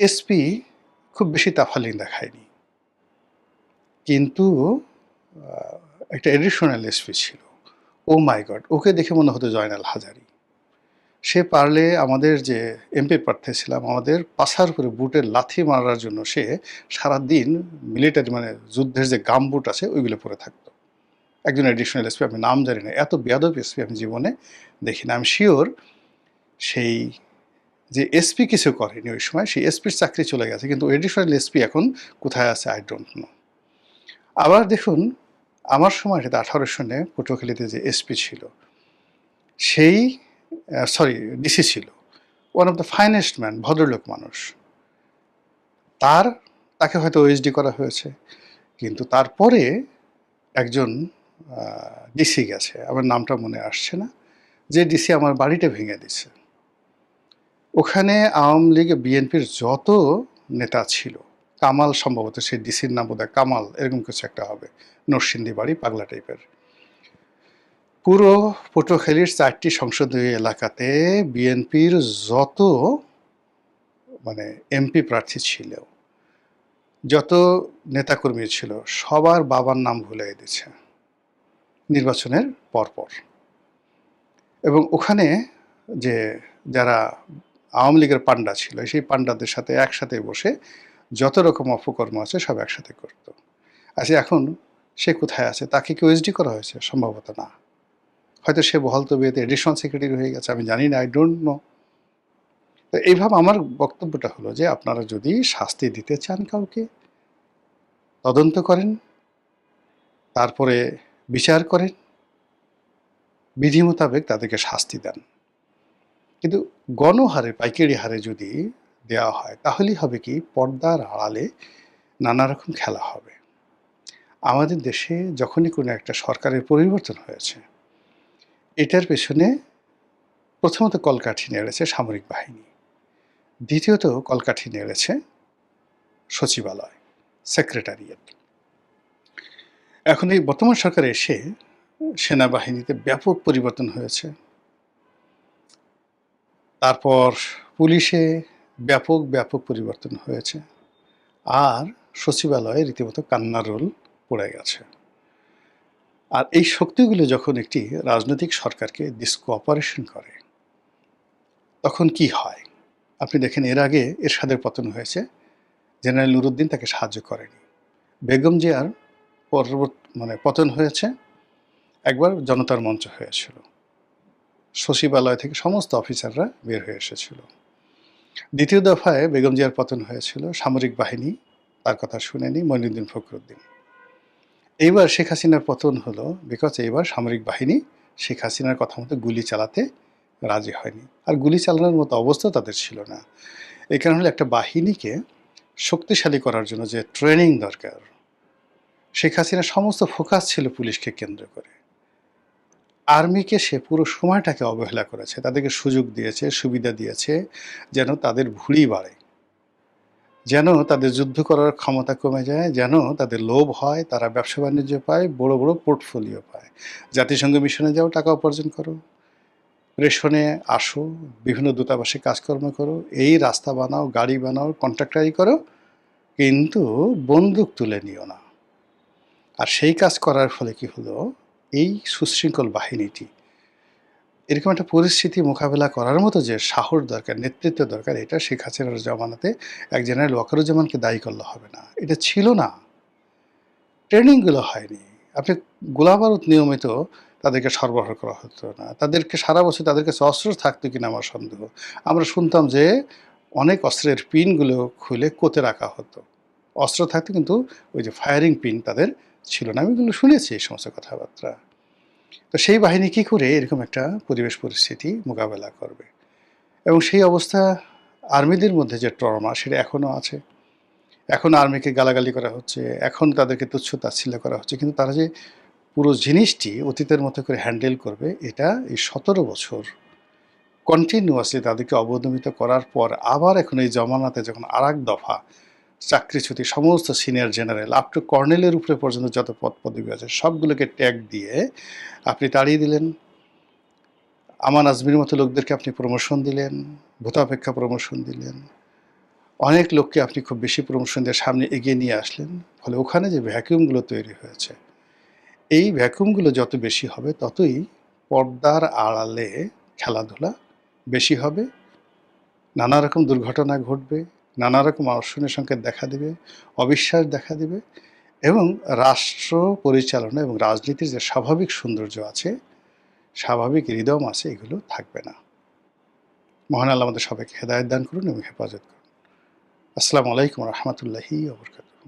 এসপি খুব বেশি তাফালিং দেখায়নি, কিন্তু একটা এডিশনাল এসপি ছিল, ও মাই গড, ওকে দেখে মনে হতো জয়নাল হাজারি। সে পারলে আমাদের যে এমপি প্রার্থী ছিলাম, আমাদের পাছার করে বুটের লাথি মারার জন্য সে সারাদিন মিলিটারি মানে যুদ্ধের যে গাম বুট আছে ওইগুলো পরে থাকতো। একজন এডিশনাল এসপি, আমি নাম জানি না, এত বেয়াদব এসপি আমি জীবনে দেখি না। আমি শিওর সেই যে এসপি কিছু করেনি ওই সময়, সেই এসপির চাকরি চলে গেছে, কিন্তু এডিশনাল এসপি এখন কোথায় আছে আই ডোন্ট নো। আবার দেখুন আমার সময়টাতে 18 সনে পটুয়াখালীতে যে এসপি ছিল সেই ডিসি ছিল, one of the finest man, ভদ্রলোক মানুষ, তাকে হয়তো ওএসডি করা হয়েছে, কিন্তু তারপরে একজন ডিসি গেছে, আমার নামটা মনে আসছে না, যে ডিসি আমার বাড়িটা ভেঙে দিছে। ওখানে আওয়ামী লীগ, বিএনপির যত নেতা ছিল, কামাল সম্ভবত সেই ডিসির নাম বোধহয় কামাল, এরকম কিছু একটা হবে, নরসিংদী বাড়ি, পাগলা টাইপের। পুরো পটুয়াখালীর 4টি সংসদীয় এলাকাতে বিএনপির যত মানে এমপি প্রার্থী ছিল, যত নেতাকর্মী ছিল, সবার বাবার নাম ভুলে দিচ্ছে নির্বাচনের পরপর। এবং ওখানে যে যারা আওয়ামী লীগের পান্ডা ছিল, সেই পান্ডাদের সাথে একসাথে বসে যত রকম অপকর্ম আছে সব একসাথে করত। আচ্ছা, এখন সে কোথায় আছে? তাকে কি ওএসডি করা হয়েছে? সম্ভবত না, হয়তো সে বহাল তবিয়তে এডিশনাল সেক্রেটারি হয়ে গেছে, আমি জানি না, আই ডোন্ট নো। তো এইভাবে আমার বক্তব্যটা হলো যে আপনারা যদি শাস্তি দিতে চান কাউকে, তদন্ত করেন, তারপরে বিচার করেন, বিধি মোতাবেক তাদেরকে শাস্তি দেন। কিন্তু গণহারে, পাইকারি হারে যদি দেওয়া হয়, তাহলেই হবে কি, পর্দার আড়ালে নানা রকম খেলা হবে। আমাদের দেশে যখনই কোনো একটা সরকারের পরিবর্তন হয়েছে, এটার পেছনে প্রথমত কলকাঠি নেড়েছে সামরিক বাহিনী, দ্বিতীয়ত কলকাঠি নেড়েছে সচিবালয়, সেক্রেটারিয়েট। এখন এই বর্তমান সরকার এসে সেনাবাহিনীতে ব্যাপক পরিবর্তন হয়েছে, তারপর পুলিশে ব্যাপক ব্যাপক পরিবর্তন হয়েছে, আর সচিবালয়ে রীতিমতো কান্নার রোল পড়ে গেছে। আর এই শক্তিগুলো যখন একটি রাজনৈতিক সরকারকে ডিসকোঅপারেশন করে তখন কি হয়? আপনি দেখেন এর আগে এরশাদের পতন হয়েছে, জেনারেল নুরুদ্দিন তাকে সাহায্য করেনি। বেগম জিয়ার পতন হয়েছে, একবার জনতার মঞ্চ হয়েছিল, সচিবালয় থেকে সমস্ত অফিসাররা বের হয়ে এসেছিল। দ্বিতীয় দফায় বেগম জিয়ার পতন হয়েছিল, সামরিক বাহিনী তার কথা শুনেনি, মঈনুদ্দিন ফখরুদ্দিন। এইবার শেখ হাসিনার পতন হলো বিকজ এইবার সামরিক বাহিনী শেখ হাসিনার কথা মতো গুলি চালাতে রাজি হয়নি, আর গুলি চালানোর মতো অবস্থা তাদের ছিল না। এই কারণে একটা বাহিনীকে শক্তিশালী করার জন্য যে ট্রেনিং দরকার, শেখ হাসিনার সমস্ত ফোকাস ছিল পুলিশকে কেন্দ্র করে। আর্মিকে সে পুরো সময়টাকে অবহেলা করেছে, তাদেরকে সুযোগ দিয়েছে, সুবিধা দিয়েছে যেন তাদের ভুঁড়ি বাড়ে, যেন তাদের যুদ্ধ করার ক্ষমতা কমে যায়, যেন তাদের লোভ হয়, তারা ব্যবসা বাণিজ্য পায়, বড় বড় পোর্টফোলিও পায়। জাতিসংঘ মিশনে যাও, টাকা উপার্জন করো, রেশনে আসো, বিভিন্ন দূতাবাসে কাজকর্ম করো, এই রাস্তা বানাও, গাড়ি বানাও, কন্ট্রাক্টারি করো, কিন্তু বন্দুক তুলে নিও না। আর সেই কাজ করার ফলে কি হলো, এই সুশৃঙ্খল বাহিনীটি এরকম একটা পরিস্থিতি মোকাবেলা করার মতো যে সাহস দরকার, নেতৃত্ব দরকার, এটা শেখ হাসিনার জমানাতে এক জেনারেল ওয়াকারুজ্জামানকে দায়ী করলে হবে না। এটা ছিল না, ট্রেনিংগুলো হয়নি। আপনি গোলাবারুদ নিয়মিত তাদেরকে সরবরাহ করা হতো না, তাদেরকে সারা বছর তাদের কাছে অস্ত্র থাকতো কিনা আমার সন্দেহ। আমরা শুনতাম যে অনেক অস্ত্রের পিনগুলো খুলে কোতে রাখা হতো, অস্ত্র থাকতো কিন্তু ওই যে ফায়ারিং পিন তাদের ছিল না। আমি এগুলো শুনেছি এই সমস্ত কথাবার্তা। তো সেই বাহিনী কী করে এরকম একটা পরিবেশ পরিস্থিতি মোকাবেলা করবে? এবং সেই অবস্থা আর্মিদের মধ্যে যে ট্রমা, সেটা এখনও আছে। এখন আর্মিকে গালাগালি করা হচ্ছে, এখন তাদেরকে তুচ্ছ তাচ্ছিল্য করা হচ্ছে, কিন্তু তারা যে পুরো জিনিসটি অতীতের মতো করে হ্যান্ডেল করবে, এটা এই 17 বছর কন্টিনিউয়াসলি তাদেরকে অবদমিত করার পর আবার এখন এই জমানাতে যখন আর এক দফা চাকরিচ্যুতি সমস্ত সিনিয়র জেনারেল আপ টু কর্নেলের উপরে পর্যন্ত যত পদ পদবি আছে সবগুলোকে ট্যাগ দিয়ে আপনি তাড়িয়ে দিলেন। আমান আজমির মতো লোকদেরকে আপনি প্রমোশন দিলেন, ভূতাপেক্ষা প্রমোশন দিলেন, অনেক লোককে আপনি খুব বেশি প্রমোশন দিয়ে সামনে এগিয়ে নিয়ে আসলেন। ফলে ওখানে যে ভ্যাকুয়ামগুলো তৈরি হয়েছে, এই ভ্যাকুয়ামগুলো যত বেশি হবে ততই পর্দার আড়ালে খেলাধুলা বেশি হবে, নানা রকম দুর্ঘটনা ঘটবে, নানা রকম অর্শনের সংকেত দেখা দেবে, অবিশ্বাস দেখা দেবে, এবং রাষ্ট্র পরিচালনা এবং রাজনীতির যে স্বাভাবিক সৌন্দর্য আছে, স্বাভাবিক রিদম আছে, এগুলো থাকবে না। মহান আল্লাহ আমাদের সবাইকে হেদায়েত দান করুন এবং হেফাজত করুন। আসসালামু আলাইকুম রহমতুল্লাহি ওয়া বারাকাতুহু।